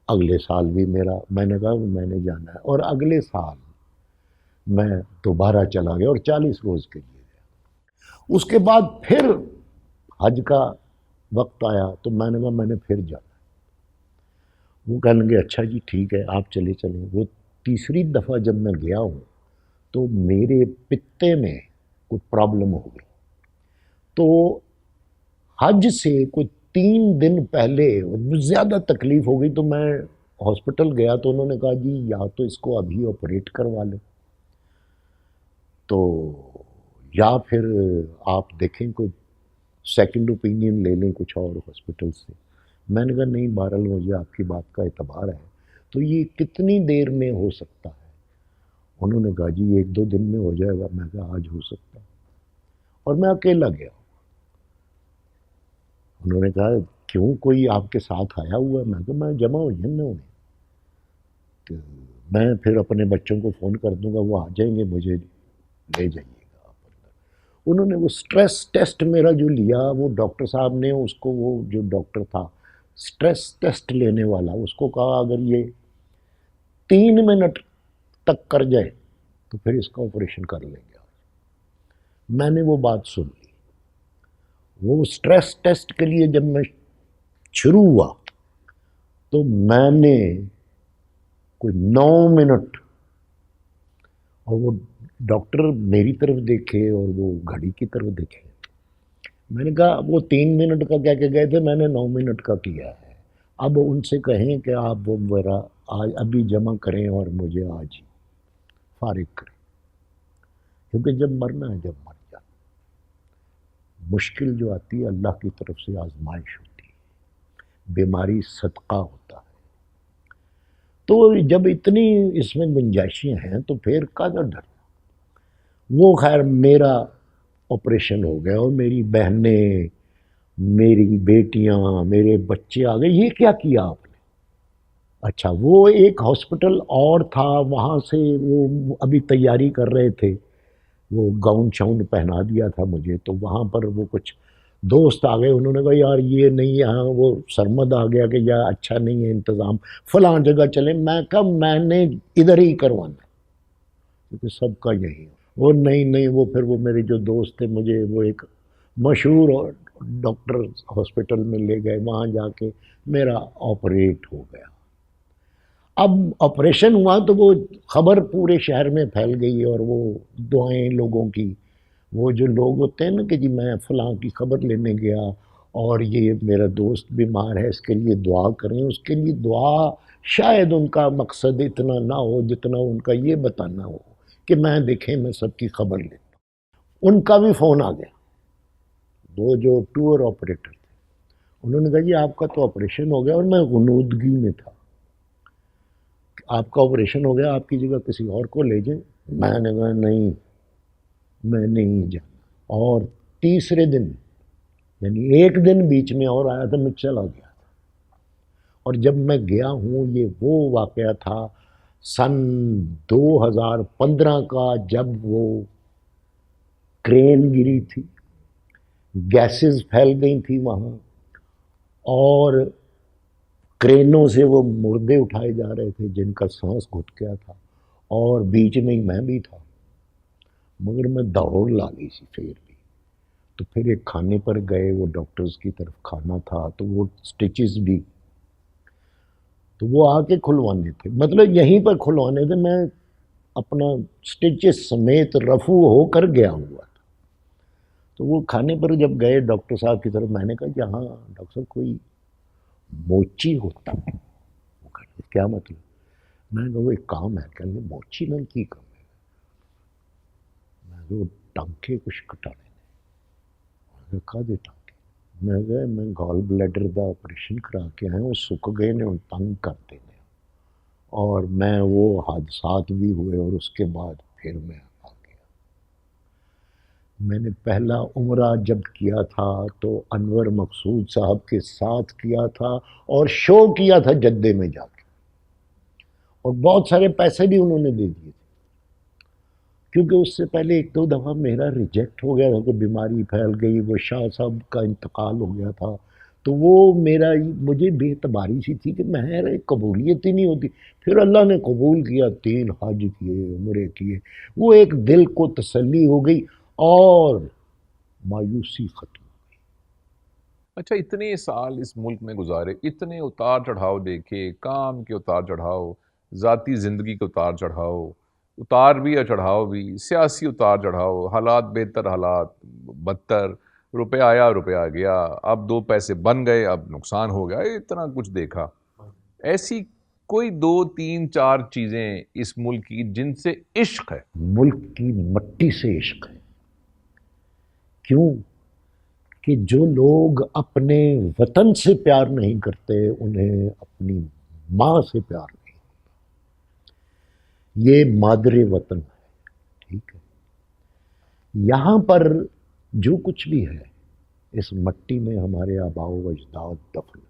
S2: اگلے سال بھی میرا، میں نے کہا میں نے جانا ہے، اور اگلے سال میں دوبارہ چلا گیا اور 40 روز کے لیے گیا۔ اس کے بعد پھر حج کا وقت آیا تو میں نے کہا میں نے پھر جانا ہے، وہ کہنے لگے اچھا جی ٹھیک ہے آپ چلے چلیں۔ وہ تیسری دفعہ جب میں گیا ہوں تو میرے پتے میں کوئی پرابلم ہو گئی، تو حج سے کوئی 3 دن پہلے زیادہ تکلیف ہو گئی، تو میں ہاسپٹل گیا تو انہوں نے کہا جی یا تو اس کو ابھی آپریٹ کروا لیں، تو یا پھر آپ دیکھیں کوئی سیکنڈ اوپینین لے لیں کچھ اور ہاسپٹل سے۔ میں نے کہا نہیں بہرحال مجھے آپ کی بات کا اعتبار ہے، تو یہ کتنی دیر میں ہو سکتا ہے؟ انہوں نے کہا جی 1-2 دن میں ہو جائے گا۔ میں کہا آج ہو سکتا ہے، اور میں اکیلا گیا۔ انہوں نے کہا کیوں کوئی آپ کے ساتھ آیا ہوا ہے؟ میں کہا میں جمع ہوئی ہیں انہیں، تو میں پھر اپنے بچوں کو فون کر دوں گا، وہ آ جائیں گے، مجھے لے جائیے گا آپ اندر۔ انہوں نے وہ سٹریس ٹیسٹ میرا جو لیا، وہ ڈاکٹر صاحب نے اس کو، وہ جو ڈاکٹر تھا سٹریس ٹیسٹ لینے والا، اس کو کہا اگر یہ 3 منٹ تک کر جائے تو پھر اس کا آپریشن کر لیں گے۔ میں نے وہ بات سن لی۔ وہ سٹریس ٹیسٹ کے لیے جب میں شروع ہوا تو میں نے کوئی 9 منٹ، اور وہ ڈاکٹر میری طرف دیکھے اور وہ گھڑی کی طرف دیکھے۔ میں نے کہا وہ 3 منٹ کا کہہ کے گئے تھے، میں نے 9 منٹ کا کیا ہے، اب ان سے کہیں کہ آپ وہ میرا آج ابھی جمع کریں اور مجھے آج ہی فارغ کریں، کیونکہ جب مرنا ہے جب مر جانا۔ مشکل جو آتی ہے اللہ کی طرف سے آزمائش ہوتی ہے، بیماری صدقہ ہوتا ہے۔ تو جب اتنی اس میں گنجائشیں ہیں تو پھر کاہدر ڈرنا۔ وہ خیر میرا آپریشن ہو گیا، اور میری بہنیں، میری بیٹیاں، میرے بچے آ گئے، یہ کیا کیا آپ نے؟ اچھا وہ ایک ہاسپٹل اور تھا، وہاں سے وہ ابھی تیاری کر رہے تھے، وہ گاؤن شاؤن پہنا دیا تھا مجھے، تو وہاں پر وہ کچھ دوست آ گئے، انہوں نے کہا یار یہ نہیں، یہاں وہ سرمد آ گیا کہ یار اچھا نہیں ہے انتظام، فلاں جگہ چلیں۔ میں کہا میں نے ادھر ہی کروانا، کیونکہ سب کا یہی ہے۔ وہ نہیں، وہ پھر وہ میرے جو دوست تھے مجھے وہ ایک مشہور ڈاکٹر ہاسپٹل میں لے گئے، وہاں جا کے میرا آپریٹ ہو گیا۔ اب آپریشن ہوا تو وہ خبر پورے شہر میں پھیل گئی، اور وہ دعائیں لوگوں کی، وہ جو لوگ ہوتے ہیں نا کہ جی میں فلاں کی خبر لینے گیا اور یہ میرا دوست بیمار ہے، اس کے لیے دعا کریں، اس کے لیے دعا شاید ان کا مقصد اتنا نہ ہو جتنا ان کا یہ بتانا ہو کہ میں دیکھیں میں سب کی خبر لیتا ہوں۔ ان کا بھی فون آ گیا، وہ جو ٹور آپریٹر تھے، انہوں نے کہا جی آپ کا تو آپریشن ہو گیا، اور میں غنودگی میں تھا، آپ کا آپریشن ہو گیا، آپ کی جگہ کسی اور کو لے جائیں۔ میں نے کہا نہیں، میں نہیں جانا۔ اور تیسرے دن، یعنی ایک دن بیچ میں اور آیا تھا، میں چلا گیا تھا۔ اور جب میں گیا ہوں، یہ وہ واقعہ تھا سن 2015 کا، جب وہ کرین گری تھی، گیسز پھیل گئی تھی وہاں، اور کرینوں سے وہ مردے اٹھائے جا رہے تھے جن کا سانس گھٹ گیا تھا، اور بیچ میں ہی میں بھی تھا، مگر میں دوڑ لاگی سی پھر بھی۔ تو پھر ایک کھانے پر گئے، وہ ڈاکٹرز کی طرف کھانا تھا، تو وہ سٹیچز بھی تو وہ آ کے کھلوانے تھے، مطلب یہیں پر کھلوانے تھے، میں اپنا سٹیچز سمیت رفو ہو کر گیا ہوا تھا۔ تو وہ کھانے پر جب گئے ڈاکٹر صاحب کی طرف، میں نے کہا یہاں ڈاکٹر صاحب کوئی موچی ہوتا ہے؟ وہ کہتے کیا مطلب؟ میں نے کہا وہ ایک کام ہے، کہ موچی میں کی کام ہے؟ میں کہا وہ ٹانکے کچھ کٹانے نے۔ کہا دے ٹانکے؟ میں کہا میں گال بلیڈر دا آپریشن کرا کے آئے، وہ سک گئے نے، تنگ کرتے نے، اور میں وہ حادثات بھی ہوئے، اور اس کے بعد پھر میں آ گیا۔ میں نے پہلا عمرہ جب کیا تھا تو انور مقصود صاحب کے ساتھ کیا تھا، اور شو کیا تھا جدے میں جا کے، اور بہت سارے پیسے بھی انہوں نے دے دیے تھے، کیونکہ اس سے پہلے 1-2 دفعہ میرا ریجیکٹ ہو گیا تھا، کوئی بیماری پھیل گئی، وہ شاہ صاحب کا انتقال ہو گیا تھا، تو وہ میرا مجھے بے اعتباری سی تھی کہ میں قبولیت ہی نہیں ہوتی۔ پھر اللہ نے قبول کیا، 3 حج کیے، عمرے کیے، وہ ایک دل کو تسلی ہو گئی، اور مایوسی ختم۔
S1: اچھا اتنے سال اس ملک میں گزارے، اتنے اتار چڑھاؤ دیکھے، کام کے اتار چڑھاؤ، ذاتی زندگی کے اتار چڑھاؤ، اتار بھی اور چڑھاؤ بھی، سیاسی اتار چڑھاؤ، حالات بہتر، حالات بدتر، روپے آیا روپیہ گیا، اب 2 پیسے بن گئے، اب نقصان ہو گیا، اتنا کچھ دیکھا۔ ایسی کوئی 2-3-4 چیزیں اس ملک کی جن سے عشق ہے؟
S2: ملک کی مٹی سے عشق ہے۔ کیوں؟ کہ جو لوگ اپنے وطن سے پیار نہیں کرتے انہیں اپنی ماں سے پیار نہیں. یہ مادر وطن ہے. ٹھیک ہے. یہاں پر جو کچھ بھی ہے اس مٹی میں ہمارے آباء و اجداد دفن ہے.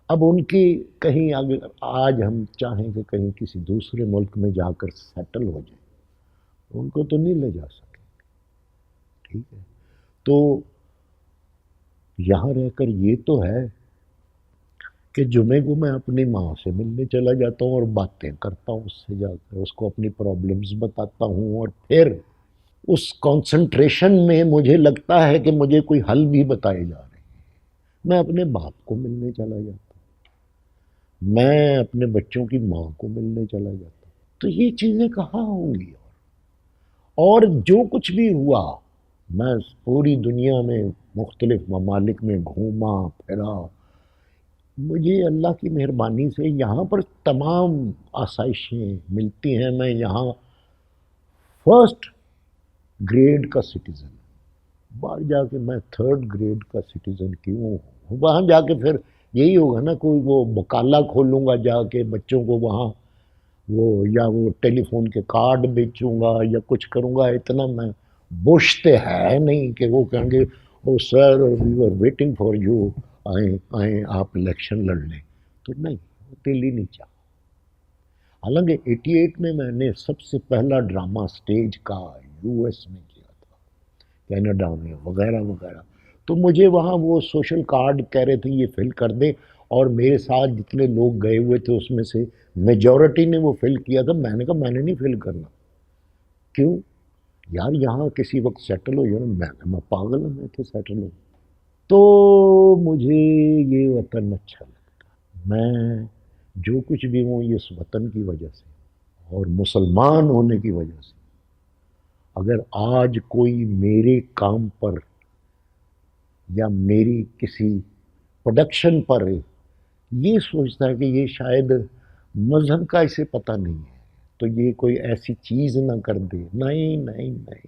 S2: اب ان کی کہیں اگر آج ہم چاہیں کہ کہیں کسی دوسرے ملک میں جا کر سیٹل ہو جائیں ان کو تو نہیں لے جا سکیں. ٹھیک ہے. تو یہاں رہ کر یہ تو ہے کہ جمعے کو میں اپنی ماں سے ملنے چلا جاتا ہوں اور باتیں کرتا ہوں اس سے جا کر, اس کو اپنی پرابلمز بتاتا ہوں, اور پھر اس کانسنٹریشن میں مجھے لگتا ہے کہ مجھے کوئی حل بھی بتائے جا رہے ہیں. میں اپنے باپ کو ملنے چلا جاتا ہوں, میں اپنے بچوں کی ماں کو ملنے چلا جاتا ہوں. تو یہ چیزیں کہاں ہوں گی؟ اور جو کچھ بھی ہوا میں پوری دنیا میں مختلف ممالک میں گھوما پھرا, مجھے اللہ کی مہربانی سے یہاں پر تمام آسائشیں ملتی ہیں. میں یہاں فرسٹ گریڈ کا سٹیزن, باہر جا کے میں تھرڈ گریڈ کا سٹیزن کیوں ہوں؟ وہاں جا کے پھر یہی ہوگا نا, کوئی وہ بکالا کھولوں گا جا کے بچوں کو وہاں, وہ ٹیلی فون کے کارڈ بیچوں گا یا کچھ کروں گا. اتنا میں بوشتے ہے نہیں کہ وہ کہیں گے oh sir we are waiting for you, آئیں آپ الیکشن لڑ لیں. تو نہیں, دل ہی نہیں چاہا. حالانکہ 88 میں نے سب سے پہلا ڈرامہ سٹیج کا یو ایس میں کیا تھا, کینیڈا میں وغیرہ وغیرہ. تو مجھے وہاں وہ سوشل کارڈ کہہ رہے تھے یہ فل کر دیں, اور میرے ساتھ جتنے لوگ گئے ہوئے تھے اس میں سے میجورٹی نے وہ فل کیا تھا. میں نے کہا میں نے نہیں فل کرنا. کیوں یار, یہاں کسی وقت سیٹل ہو جانا. میں پاگل ہوں, میں کہ سیٹل ہوں. تو مجھے یہ وطن اچھا لگتا. میں جو کچھ بھی ہوں یہ اس وطن کی وجہ سے اور مسلمان ہونے کی وجہ سے. اگر آج کوئی میرے کام پر یا میری کسی پروڈکشن پر یہ سوچتا ہے کہ یہ شاید مذہب کا اسے پتہ نہیں ہے تو یہ کوئی ایسی چیز نہ کر دے, نہیں نہیں نہیں.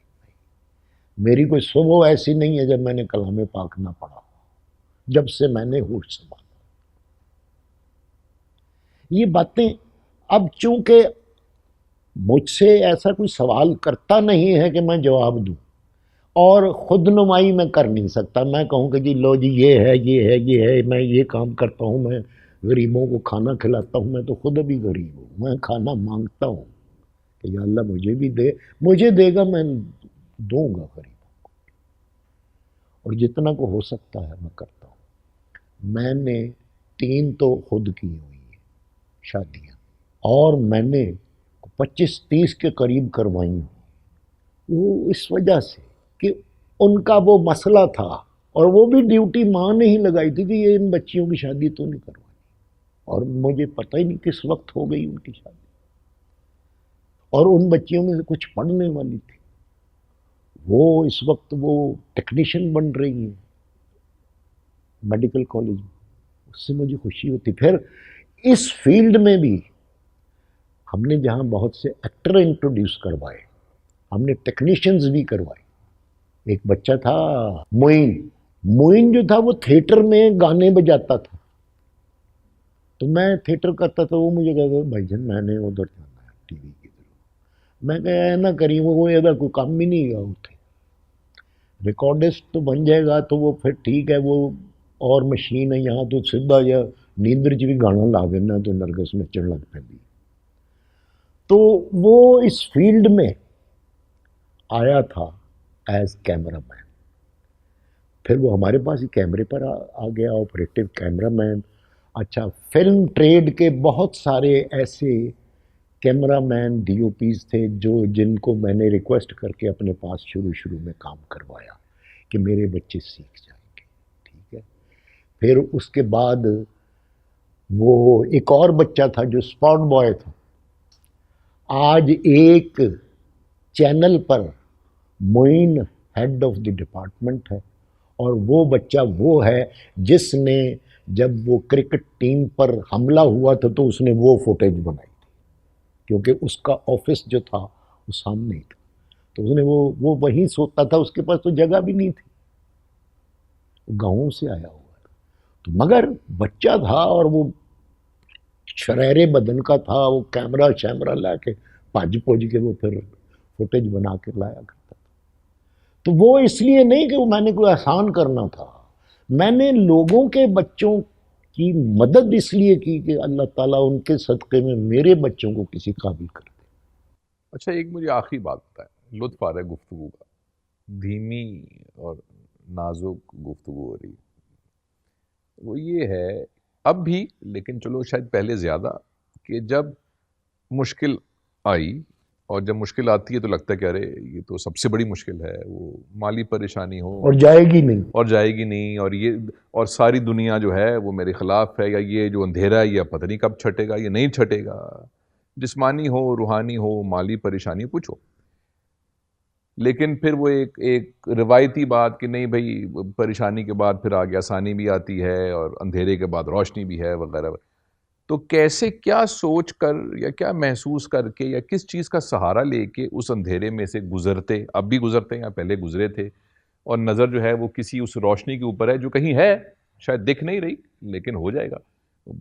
S2: میری کوئی صبح ایسی نہیں ہے جب میں نے کلام پاک نہ پڑھا, جب سے میں نے ہوش سنبھالا. یہ باتیں اب چونکہ مجھ سے ایسا کوئی سوال کرتا نہیں ہے کہ میں جواب دوں, اور خود نمائی میں کر نہیں سکتا. میں کہوں کہ جی لو جی یہ ہے یہ ہے یہ ہے, میں یہ کام کرتا ہوں, میں غریبوں کو کھانا کھلاتا ہوں. میں تو خود ابھی غریب ہوں, میں کھانا مانگتا ہوں کہ یا اللہ مجھے بھی دے, مجھے دے گا میں دوں گا غریبوں کو, اور جتنا کو ہو سکتا ہے میں کرتا ہوں. میں نے 3 تو خود کی ہوئی ہیں شادیاں, اور میں نے 25-30 کے قریب کروائی ہوں. وہ اس وجہ سے کہ ان کا وہ مسئلہ تھا, اور وہ بھی ڈیوٹی ماں نے ہی لگائی تھی کہ یہ ان بچیوں کی شادی تو نہیں کروانی, اور مجھے پتہ ہی نہیں کس وقت ہو گئی ان کی شادی. اور ان بچیوں میں سے کچھ پڑھنے والی تھی, وہ اس وقت وہ ٹیکنیشین بن رہی ہیں میڈیکل کالج میں. اس سے مجھے خوشی ہوتی. پھر اس فیلڈ میں بھی ہم نے جہاں بہت سے ایکٹر انٹروڈیوس کروائے, ہم نے ٹیکنیشینز بھی کروائے. ایک بچہ تھا معین جو تھا وہ تھیٹر میں گانے بجاتا تھا, تو میں تھیٹر کرتا تھا, وہ مجھے کہتا تھا بھائی جان میں نے ادھر جانا ہے ٹی وی کی طرف. میں کہا نہ کری, وہ ادھر کوئی کام بھی نہیں گا. اٹھے ریکارڈسٹ تو بن جائے گا تو وہ پھر ٹھیک ہے, وہ اور مشین ہے یہاں تو سیدھا یا نیندر چ بھی گانا لا دینا تو نرگس نچن لگ پہ. تو وہ اس فیلڈ میں آیا تھا ایز کیمرہ مین. پھر وہ ہمارے پاس ہی کیمرے پر آ گیا, آپریٹو کیمرہ مین. اچھا, فلم ٹریڈ کے بہت سارے ایسے کیمرہ مین ڈی او پیز تھے جن کو میں نے ریکویسٹ کر کے اپنے پاس شروع میں کام کروایا کہ میرے بچے سیکھ جائیں گے. ٹھیک ہے. پھر اس کے بعد وہ ایک اور بچہ تھا جو اسپاٹ بوائے تھا, آج ایک چینل پر Moin head of the department ہے, اور وہ بچہ وہ ہے جس نے جب وہ کرکٹ ٹیم پر حملہ ہوا تھا تو اس نے وہ فوٹیج بنائی تھی, کیونکہ اس کا آفس جو تھا وہ سامنے ہی تھا. تو اس نے وہ وہیں سوتا تھا, اس کے پاس تو جگہ بھی نہیں تھی. گاؤں سے آیا ہوا ہے. تو مگر بچہ تھا اور وہ شریر بدن کا تھا, وہ کیمرہ شیمرہ لا کے پھج پھج کے وہ پھر فوٹیج بنا کے لایا کرتا تھا. تو وہ اس لیے نہیں کہ میں نے کوئی احسان کرنا تھا, میں نے لوگوں کے بچوں کی مدد اس لیے کی کہ اللہ تعالیٰ ان کے صدقے میں میرے بچوں کو کسی قابل کر دے.
S1: اچھا ایک مجھے آخری بات بتائیں, لطف آ رہا ہے گفتگو کا, دھیمی اور نازک گفتگو ہو رہی, وہ یہ ہے اب بھی, لیکن چلو شاید پہلے زیادہ, کہ جب مشکل آئی اور جب مشکل آتی ہے تو لگتا ہے کہ ارے یہ تو سب سے بڑی مشکل ہے, وہ مالی پریشانی ہو
S2: اور جائے گی نہیں,
S1: اور جائے گی نہیں, اور یہ اور ساری دنیا جو ہے وہ میرے خلاف ہے, یا یہ جو اندھیرا ہے یہ پتہ نہیں کب چھٹے گا, یہ نہیں چھٹے گا, جسمانی ہو روحانی ہو مالی پریشانی کچھ ہو. لیکن پھر وہ ایک روایتی بات کہ نہیں بھائی پریشانی کے بعد پھر آگے آسانی بھی آتی ہے اور اندھیرے کے بعد روشنی بھی ہے وغیرہ. تو کیسے, کیا سوچ کر یا کیا محسوس کر کے یا کس چیز کا سہارا لے کے اس اندھیرے میں سے گزرتے, اب بھی گزرتے ہیں یا پہلے گزرے تھے, اور نظر جو ہے وہ کسی اس روشنی کے اوپر ہے جو کہیں ہے, شاید دکھ نہیں رہی لیکن ہو جائے گا.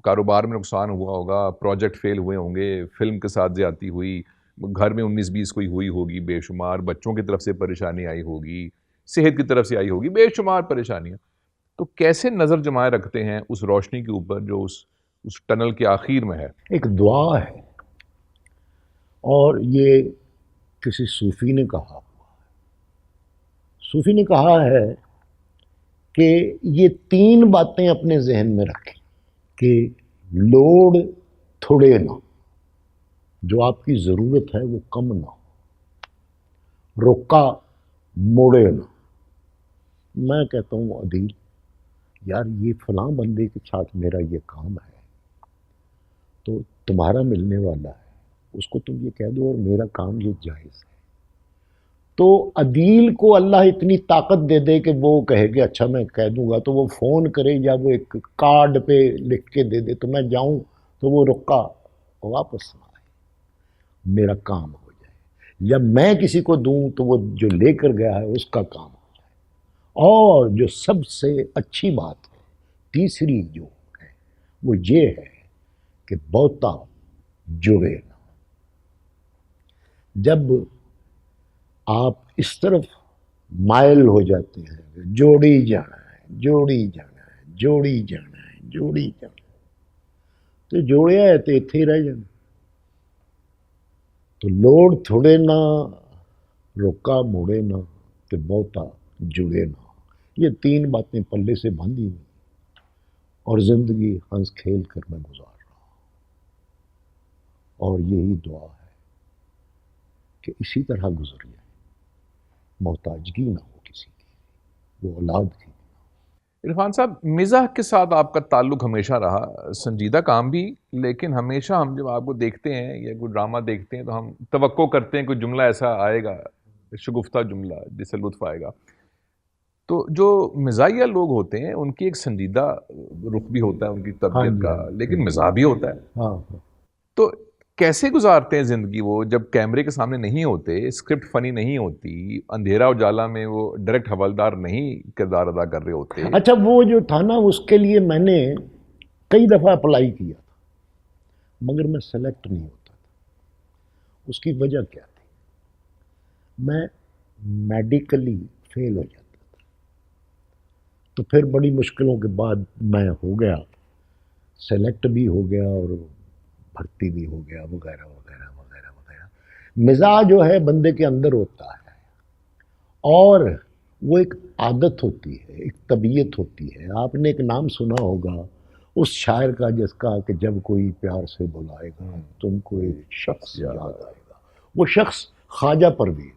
S1: کاروبار میں نقصان ہوا ہوگا, پروجیکٹ فیل ہوئے ہوں گے, فلم کے ساتھ زیادتی ہوئی, گھر میں 19-20 کوئی ہوئی ہوگی بے شمار, بچوں کی طرف سے پریشانی آئی ہوگی, صحت کی طرف سے آئی ہوگی, بے شمار پریشانیاں. تو کیسے نظر جمائے رکھتے ہیں اس روشنی کے اوپر جو اس ٹنل کے آخر میں ہے؟
S2: ایک دعا ہے, اور یہ کسی صوفی نے کہا, صوفی نے کہا ہے کہ یہ 3 باتیں اپنے ذہن میں رکھیں کہ لوڈ تھوڑے نہ, جو آپ کی ضرورت ہے وہ کم نہ ہو, رکا موڑے نہ. میں کہتا ہوں عدیل یار یہ فلاں بندے کے ساتھ میرا یہ کام ہے تو تمہارا ملنے والا ہے, اس کو تم یہ کہہ دو اور میرا کام یہ جائز ہے. تو عدیل کو اللہ اتنی طاقت دے دے کہ وہ کہے کہ اچھا میں کہہ دوں گا, تو وہ فون کرے یا وہ ایک کارڈ پہ لکھ کے دے دے تو میں جاؤں تو وہ رکا واپس نہ آئے, میرا کام ہو جائے, یا میں کسی کو دوں تو وہ جو لے کر گیا ہے اس کا کام ہو جائے. اور جو سب سے اچھی بات ہے, تیسری جو ہے وہ یہ ہے کہ بہتا جڑے نہ. جب آپ اس طرف مائل ہو جاتے ہیں, جوڑی جانا ہے جوڑی جانا ہے جوڑی جانا ہے جوڑی جانا ہے, تو جوڑیا ہے تو اتنے ہی رہ جانا. تو لوڑ تھوڑے نہ, رکا موڑے نہ, تو بہتا جڑے نہ. یہ 3 باتیں پلے سے باندھی ہوئی اور زندگی ہنس کھیل کر میں گزار رہا ہوں. اور یہی دعا ہے کہ اسی طرح گزر جائے, محتاجگی نہ ہو کسی کی, وہ اولاد کی.
S1: عرفان صاحب, مزاح کے ساتھ آپ کا تعلق ہمیشہ رہا, سنجیدہ کام بھی, لیکن ہمیشہ ہم جب آپ کو دیکھتے ہیں یا کوئی ڈرامہ دیکھتے ہیں تو ہم توقع کرتے ہیں کوئی جملہ ایسا آئے گا, شگفتہ جملہ جس سے لطف آئے گا. تو جو مزاحیہ لوگ ہوتے ہیں ان کی ایک سنجیدہ رخ بھی ہوتا ہے ان کی طبیعت کا, لیکن مزاح بھی ہوتا ہے.
S2: ہاں,
S1: تو کیسے گزارتے ہیں زندگی وہ جب کیمرے کے سامنے نہیں ہوتے, اسکرپٹ فنی نہیں ہوتی, اندھیرا اجالا میں وہ ڈائریکٹ حوالدار نہیں کردار ادا کر رہے ہوتے؟
S2: اچھا وہ جو تھا نا, اس کے لیے میں نے کئی دفعہ اپلائی کیا تھا مگر میں سلیکٹ نہیں ہوتا تھا. اس کی وجہ کیا تھی, میں میڈیکلی فیل ہو جاتا تھا. تو پھر بڑی مشکلوں کے بعد میں ہو گیا, سلیکٹ بھی ہو گیا اور بھرتی بھی ہو گیا وغیرہ وغیرہ وغیرہ وغیرہ. مزاح جو ہے بندے کے اندر ہوتا ہے, اور وہ ایک عادت ہوتی ہے, ایک طبیعت ہوتی ہے. آپ نے ایک نام سنا ہوگا اس شاعر کا جس کا کہ جب کوئی پیار سے بلائے گا تم کو ایک شخص یاد آئے گا, وہ شخص خواجہ پرویز.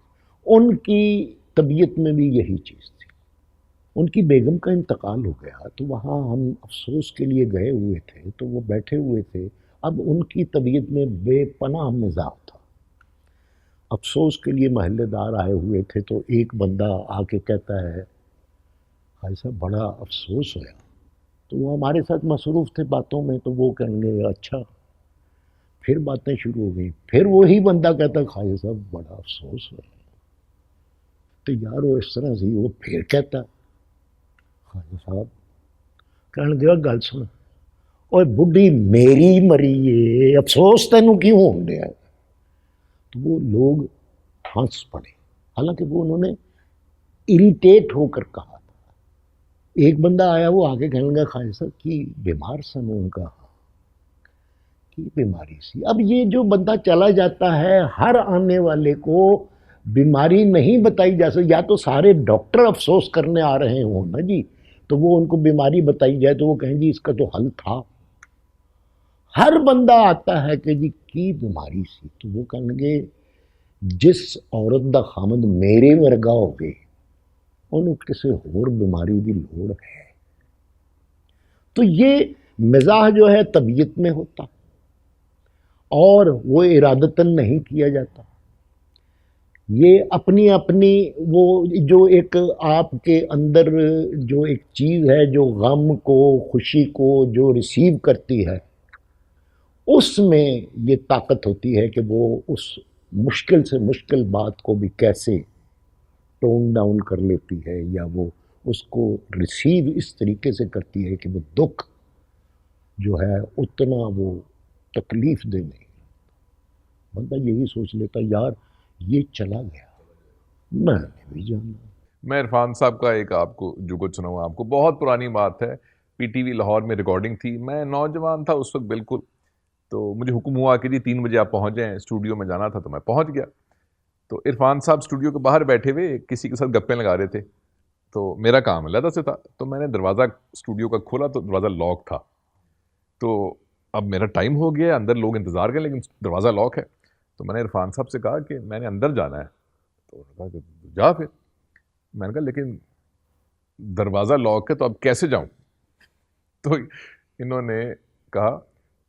S2: ان کی طبیعت میں بھی یہی چیز تھی. ان کی بیگم کا انتقال ہو گیا تو وہاں ہم افسوس کے لیے گئے ہوئے تھے, تو وہ بیٹھے ہوئے تھے. اب ان کی طبیعت میں بے پناہ مزاح تھا. افسوس کے لیے محلے دار آئے ہوئے تھے, تو ایک بندہ آ کے کہتا ہے بھائی صاحب بڑا افسوس ہوا. تو وہ ہمارے ساتھ مصروف تھے باتوں میں, تو وہ کہیں گے اچھا. پھر باتیں شروع ہو گئیں, پھر وہی بندہ کہتا خواجہ صاحب بڑا افسوس ہوا. تو یار وہ اس طرح سے وہ پھر کہتا خواجہ صاحب کہنے دیا گل سن، اوے بڈھی میری مری ہے، افسوس تینوں کیوں ہون ڈیا ہے؟ تو وہ لوگ ہنس پڑے، حالانکہ وہ انہوں نے اریٹیٹ ہو کر کہا تھا۔ ایک بندہ آیا، وہ آگے کہنے لگا خواجہ صاحب کی بیمار سن، ان کا کی بیماری سی۔ اب یہ جو بندہ چلا جاتا ہے، ہر آنے والے کو بیماری نہیں بتائی جا سکتی، یا تو سارے ڈاکٹر افسوس کرنے آ رہے ہوں نا جی، تو وہ ان کو بیماری بتائی جائے تو وہ کہیں جی اس کا تو حل تھا۔ ہر بندہ آتا ہے کہ جی کی بیماری سی، تو وہ کہیں گے جس عورت دا خامد میرے ورگا ہو گئے انہوں کسی اور بیماری دی لوڑ ہے۔ تو یہ مزاح جو ہے طبیعت میں ہوتا اور وہ ارادتاً نہیں کیا جاتا، یہ اپنی اپنی وہ جو ایک آپ کے اندر جو ایک چیز ہے جو غم کو خوشی کو جو ریسیو کرتی ہے، اس میں یہ طاقت ہوتی ہے کہ وہ اس مشکل سے مشکل بات کو بھی کیسے ٹون ڈاؤن کر لیتی ہے، یا وہ اس کو ریسیو اس طریقے سے کرتی ہے کہ وہ دکھ جو ہے اتنا وہ تکلیف دہ نہیں۔ بندہ یہی سوچ لیتا یار یہ چلا گیا، میں نے بھی جانا۔
S1: میں عرفان صاحب کا ایک آپ کو جو کچھ سناؤں، آپ کو بہت پرانی بات ہے، پی ٹی وی لاہور میں ریکارڈنگ تھی، میں نوجوان تھا اس وقت بالکل، تو مجھے حکم ہوا کہ جی 3 بجے آپ پہنچ جائیں، اسٹوڈیو میں جانا تھا، تو میں پہنچ گیا۔ تو عرفان صاحب اسٹوڈیو کے باہر بیٹھے ہوئے کسی کے ساتھ گپیں لگا رہے تھے، تو میرا کام علیحدہ سے تھا، تو میں نے دروازہ اسٹوڈیو کا کھولا تو دروازہ لاک تھا، تو اب میرا ٹائم ہو گیا، اندر لوگ انتظار کریں لیکن دروازہ لاک ہے، تو میں نے عرفان صاحب سے کہا کہ میں نے اندر جانا ہے، تو انہوں نے کہا کہ جا پھر۔ میں نے کہا لیکن دروازہ لاک ہے تو اب کیسے جاؤں؟ تو انہوں نے کہا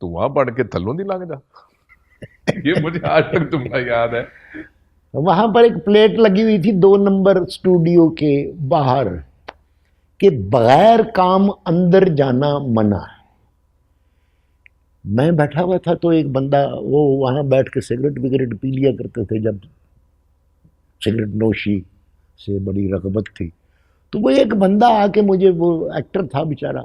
S1: تو وہاں پڑھ کے تھلوں دی لانگ جا۔ یہ مجھے آج تک جملہ یاد ہے۔
S2: وہاں پر ایک پلیٹ لگی ہوئی تھی 2 نمبر اسٹوڈیو کے باہر کہ بغیر کام اندر جانا منع ہے۔ میں بیٹھا ہوا تھا تو ایک بندہ وہ وہاں بیٹھ کے سگریٹ وگریٹ پی لیا کرتے تھے، جب سگریٹ نوشی سے بڑی رغبت تھی، تو وہ ایک بندہ آ کے مجھے، وہ ایکٹر تھا بیچارہ،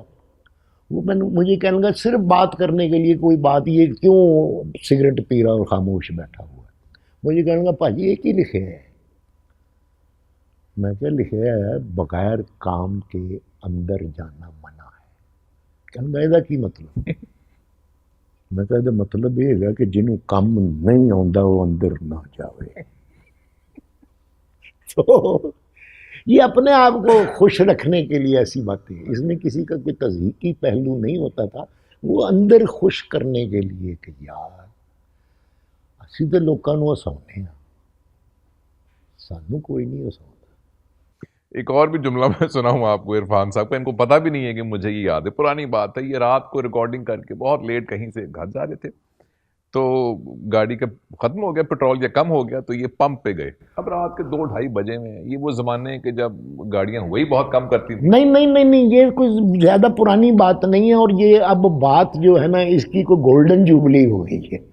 S2: وہ مجھے کہنے لگا صرف بات کرنے کے لیے کوئی بات، یہ کیوں سگریٹ پی رہا اور خاموش بیٹھا ہوا ہے؟ مجھے کہنے لگا پاجی ایک ہی لکھے ہے۔ میں کیا لکھے ہے؟ بغیر کام کے اندر جانا منع ہے۔ کہنے لگا کی مطلب؟ میں کہا مطلب یہ ہے کہ جنہوں کام نہیں آتا وہ اندر نہ جاوے۔ تو یہ اپنے آپ کو خوش رکھنے کے لیے ایسی باتیں، اس میں کسی کا کوئی تضحیکی پہلو نہیں ہوتا تھا، وہ اندر خوش کرنے کے لیے کہ یار اسی تو لوگوں کو ہساؤنے ہیں، سانوں کوئی نہیں ہساؤں۔
S1: ایک اور بھی جملہ میں سناؤں آپ کو عرفان صاحب کا، ان کو پتہ بھی نہیں ہے کہ مجھے یہ یاد ہے، پرانی بات ہے، یہ رات کو ریکارڈنگ کر کے بہت لیٹ کہیں سے گھر جا رہے تھے، تو گاڑی کا ختم ہو گیا پیٹرول یا کم ہو گیا، تو یہ پمپ پہ گئے، اب رات کے 2-2:30 بجے میں، یہ وہ زمانے کے جب گاڑیاں وہی بہت کم کرتی تھیں۔
S2: نہیں، یہ کوئی زیادہ پرانی بات نہیں ہے، اور یہ اب بات جو ہے نا اس کی کوئی گولڈن جوبلی ہو گئی ہے،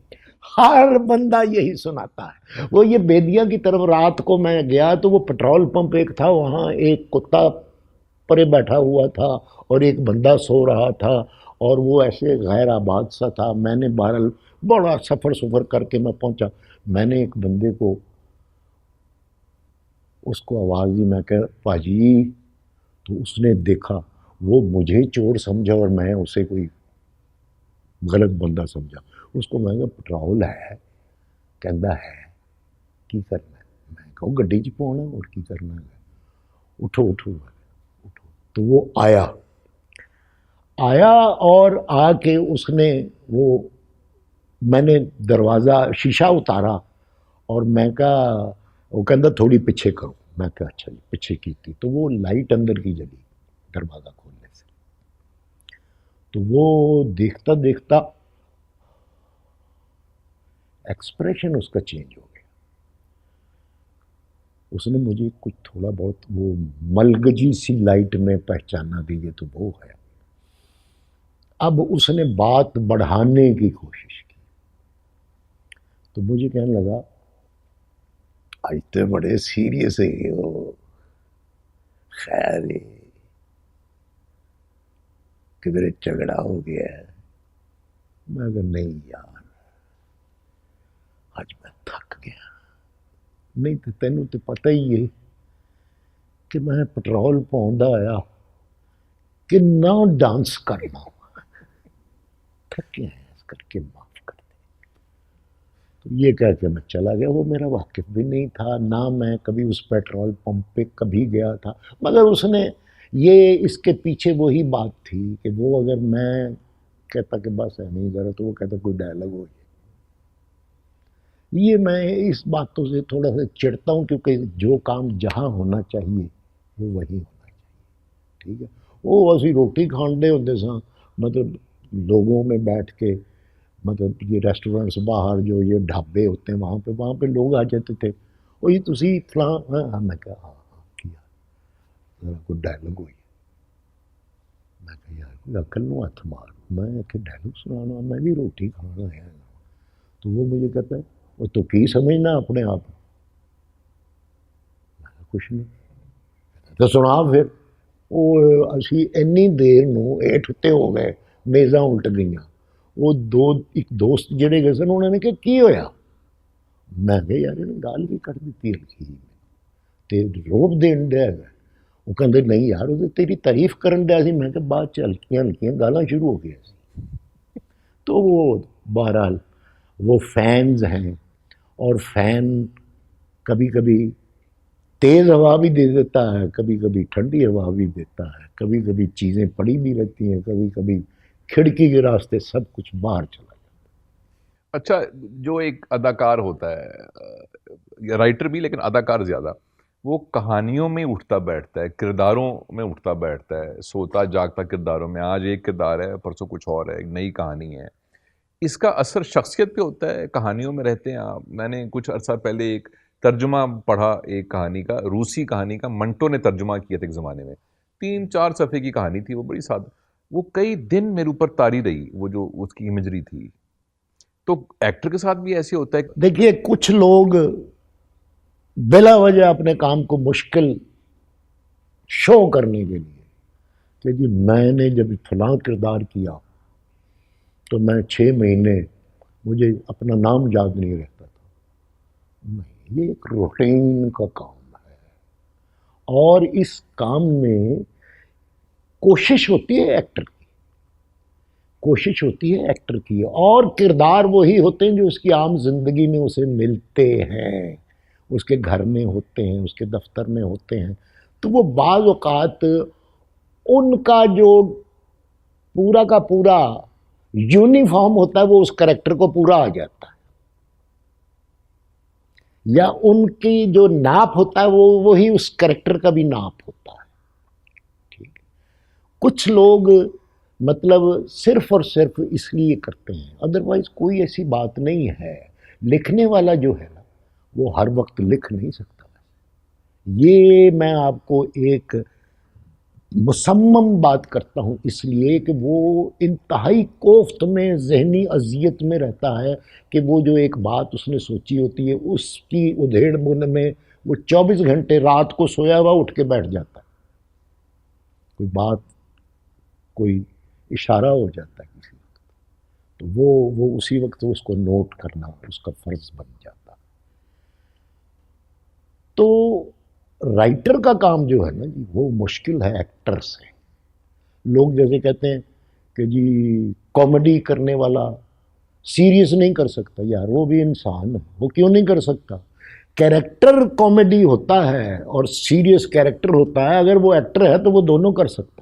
S2: ہر بندہ یہی سناتا ہے۔ وہ یہ بیدیا کی طرف رات کو میں گیا تو وہ پیٹرول پمپ ایک تھا، وہاں ایک کتا پرے بیٹھا ہوا تھا اور ایک بندہ سو رہا تھا، اور وہ ایسے غیر آباد سا تھا۔ میں نے بہرحال بڑا سفر کر کے میں پہنچا، میں نے ایک بندے کو اس کو آواز دی، میں کہا پاجی، تو اس نے دیکھا، وہ مجھے چور سمجھا اور میں اسے کوئی غلط بندہ سمجھا۔ اس کو میں کہا پٹرول ہے؟ کہندا ہے کی کرنا ہے؟ میں کہا گڈی چ پاؤنا اور کی کرنا ہے، اٹھو اٹھو اٹھو۔ تو وہ آیا اور آ کے اس نے وہ، میں نے دروازہ شیشہ اتارا اور میں کہا، وہ کہندا تھوڑی پیچھے کرو، میں کہا اچھا جی پیچھے کی تھی، تو وہ لائٹ اندر کی جلی دروازہ کھولنے سے، تو وہ دیکھتا دیکھتا ایکسپریشن اس کا چینج ہو گیا۔ اس نے مجھے کچھ تھوڑا بہت وہ ملگجی سی لائٹ میں پہچانا بھی یہ تو وہ ہے۔ اب اس نے بات بڑھانے کی کوشش کی، تو مجھے کہنے لگا آج تو بڑے سیریس ہے، خیر کدھر جھگڑا ہو گیا ہے. میں کہا نہیں یار آج میں تھک گیا. نہیں تو تینوں تو پتہ ہی ہے کہ میں پٹرول پاؤندا آیا کہ نہ ڈانس کرنا تھکے ہیں اس کر کے معاف کر دے. تو یہ کہہ کے میں چلا گیا. وہ میرا واقف بھی نہیں تھا، نہ میں کبھی اس پیٹرول پمپ پہ کبھی گیا تھا، مگر اس نے یہ اس کے پیچھے وہی بات تھی کہ وہ اگر میں کہتا کہ بس ہے نہیں ذرا تو وہ کہتا کوئی ڈائلاگ ہو جائے. یہ میں اس باتوں سے تھوڑا سا چڑھتا ہوں کیونکہ جو کام جہاں ہونا چاہیے وہ وہی ہونا چاہیے. ٹھیک ہے. وہ اسی روٹی کھانڈے ہوتے ساں مطلب لوگوں میں بیٹھ کے، مطلب یہ ریسٹورینٹس باہر جو یہ ڈھابے ہوتے ہیں وہاں پہ لوگ آ جاتے تھے. وہ یہ تسی فلاں میں کہا ہاں کیا ذرا کوئی ڈائلاگ ہوئی. میں کہا یار کوئی عقل نو ہاتھ مار، میں کہ ڈائلاگ سنانا، میں بھی روٹی کھانا ہے. تو وہ مجھے کہتا ہے وہ تو کی سمجھنا اپنے آپ. میں کہا کچھ نہیں. تو سنا پھر. وہ اسی اینی دیر نو ایٹ تے ہو گئے، میزاں الٹ گئیاں. وہ ایک دوست جڑے گئے سن انہوں نے کہا کی ہویا. میں کہا یار انہیں گال بھی کر دیتی ہلکی تے روب دین ڈیا ہے. وہ کہتے نہیں یار وہ تیری تعریف کرن ڈیا سی. میں کہا بعد چ ہلکیاں ہلکیاں گالاں شروع ہو گیا سی. تو وہ بہرحال وہ فینز ہیں، اور فین کبھی کبھی تیز ہوا بھی دے دیتا ہے، کبھی کبھی ٹھنڈی ہوا بھی دیتا ہے، کبھی کبھی چیزیں پڑی بھی رہتی ہیں، کبھی کبھی کھڑکی کے راستے سب کچھ باہر چلا جاتا ہے.
S1: اچھا جو ایک اداکار ہوتا ہے، رائٹر بھی لیکن اداکار زیادہ، وہ کہانیوں میں اٹھتا بیٹھتا ہے، کرداروں میں اٹھتا بیٹھتا ہے، سوتا جاگتا کرداروں میں. آج ایک کردار ہے، پرسوں کچھ اور ہے، ایک نئی کہانی ہے. اس کا اثر شخصیت پہ ہوتا ہے. کہانیوں میں رہتے ہیں آپ. میں نے کچھ عرصہ پہلے ایک ترجمہ پڑھا ایک کہانی کا، روسی کہانی کا. منٹو نے ترجمہ کیا تھا ایک زمانے میں. 3-4 صفحے کی کہانی تھی، وہ بڑی سادہ. وہ کئی دن میرے اوپر طاری رہی، وہ جو اس کی امیجری تھی. تو ایکٹر کے ساتھ بھی ایسے ہوتا ہے.
S2: دیکھیے کچھ لوگ بلا وجہ اپنے کام کو مشکل شو کرنے کے لیے کہ جی میں نے جب فلاں کردار کیا تو میں 6 مہینے مجھے اپنا نام یاد نہیں رہتا تھا. نہیں، یہ ایک روٹین کا کام ہے، اور اس کام میں کوشش ہوتی ہے ایکٹر کی، اور کردار وہی ہوتے ہیں جو اس کی عام زندگی میں اسے ملتے ہیں، اس کے گھر میں ہوتے ہیں، اس کے دفتر میں ہوتے ہیں. تو وہ بعض اوقات ان کا جو پورا کا پورا یونیفارم ہوتا ہے وہ اس کریکٹر کو پورا آ جاتا ہے، یا ان کی جو ناپ ہوتا ہے وہ وہی اس کریکٹر کا بھی ناپ ہوتا ہے. ٹھیک ہے. کچھ لوگ مطلب صرف اور صرف اس لیے کرتے ہیں، ادروائز کوئی ایسی بات نہیں ہے. لکھنے والا جو ہے نا وہ ہر وقت لکھ نہیں سکتا. یہ میں آپ کو ایک مصمم بات کرتا ہوں اس لیے کہ وہ انتہائی کوفت میں، ذہنی اذیت میں رہتا ہے کہ وہ جو ایک بات اس نے سوچی ہوتی ہے اس کی ادھیڑ بن میں وہ 24 گھنٹے رات کو سویا ہوا اٹھ کے بیٹھ جاتا ہے. کوئی بات، کوئی اشارہ ہو جاتا ہے کسی وقت، تو وہ اسی وقت اس کو نوٹ کرنا اس کا فرض بن جاتا ہے. تو رائٹر کا کام جو ہے نا جی وہ مشکل ہے ایکٹر سے. لوگ جیسے کہتے ہیں کہ جی کامیڈی کرنے والا سیریس نہیں کر سکتا. یار وہ بھی انسان ہے، وہ کیوں نہیں کر سکتا؟ کیریکٹر کامیڈی ہوتا ہے اور سیریس کیریکٹر ہوتا ہے. اگر وہ ایکٹر ہے تو وہ دونوں کر سکتا.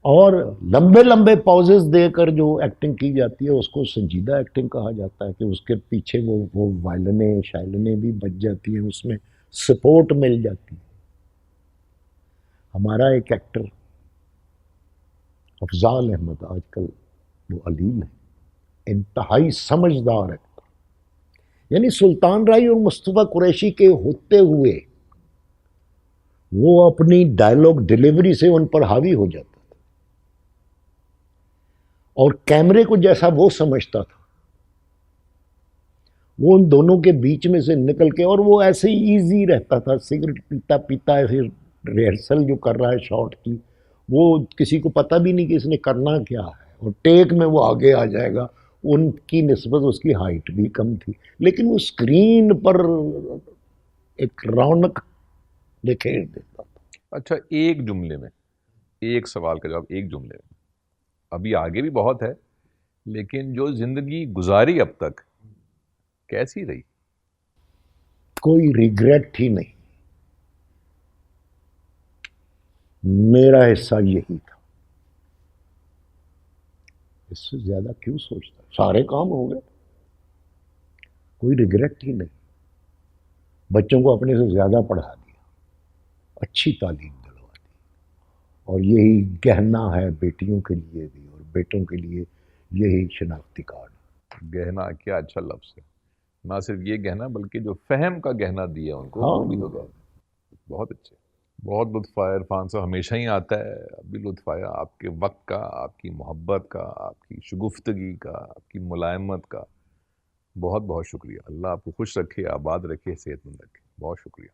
S2: اور لمبے لمبے پاؤزز دے کر جو ایکٹنگ کی جاتی ہے اس کو سنجیدہ ایکٹنگ کہا جاتا ہے، کہ اس کے پیچھے وہ وائلنیں شائلنیں بھی بچ جاتی ہیں، اس میں سپورٹ مل جاتی ہے. ہمارا ایک ایکٹر افضال احمد آج کل وہ علیل ہے، انتہائی سمجھدار ایکٹر. یعنی سلطان رائی اور مصطفیٰ قریشی کے ہوتے ہوئے وہ اپنی ڈائلاگ ڈیلیوری سے ان پر حاوی ہو جاتا تھا، اور کیمرے کو جیسا وہ سمجھتا تھا وہ ان دونوں کے بیچ میں سے نکل کے، اور وہ ایسے ہی ایزی رہتا تھا. سگریٹ پیتا پیتا ایسے ریہرسل جو کر رہا ہے شاٹ کی، وہ کسی کو پتہ بھی نہیں کہ اس نے کرنا کیا ہے، اور ٹیک میں وہ آگے آ جائے گا. ان کی نسبت اس کی ہائٹ بھی کم تھی، لیکن وہ اسکرین پر ایک رونق دکھیڑ دیتا تھا.
S1: اچھا، ایک جملے میں، ایک سوال کا جواب ایک جملے میں. ابھی آگے بھی بہت ہے، لیکن جو زندگی گزاری اب تک کیسی رہی؟
S2: کوئی ریگریٹ ہی نہیں. میرا حصہ یہی تھا، اس سے زیادہ کیوں سوچتا؟ سارے کام ہو گئے، کوئی ریگریٹ ہی نہیں. بچوں کو اپنے سے زیادہ پڑھا دیا، اچھی تعلیم دلوا دی، اور یہی گہنا ہے بیٹیوں کے لیے بھی اور بیٹوں کے لیے یہی شناختی کارڈ.
S1: گہنا کیا اچھا لفظ ہے. نہ صرف یہ گہنا بلکہ جو فہم کا گہنا دیا ان کو،
S2: ہاں.
S1: وہ بھی تو گہنا. بہت اچھے. بہت لطف آیا عرفان صاحب، ہمیشہ ہی آتا ہے، اب بھی لطف آیا آپ کے وقت کا، آپ کی محبت کا، آپ کی شگفتگی کا، آپ کی ملائمت کا. بہت بہت شکریہ. اللہ آپ کو خوش رکھے، آباد رکھے، صحت مند رکھے. بہت شکریہ.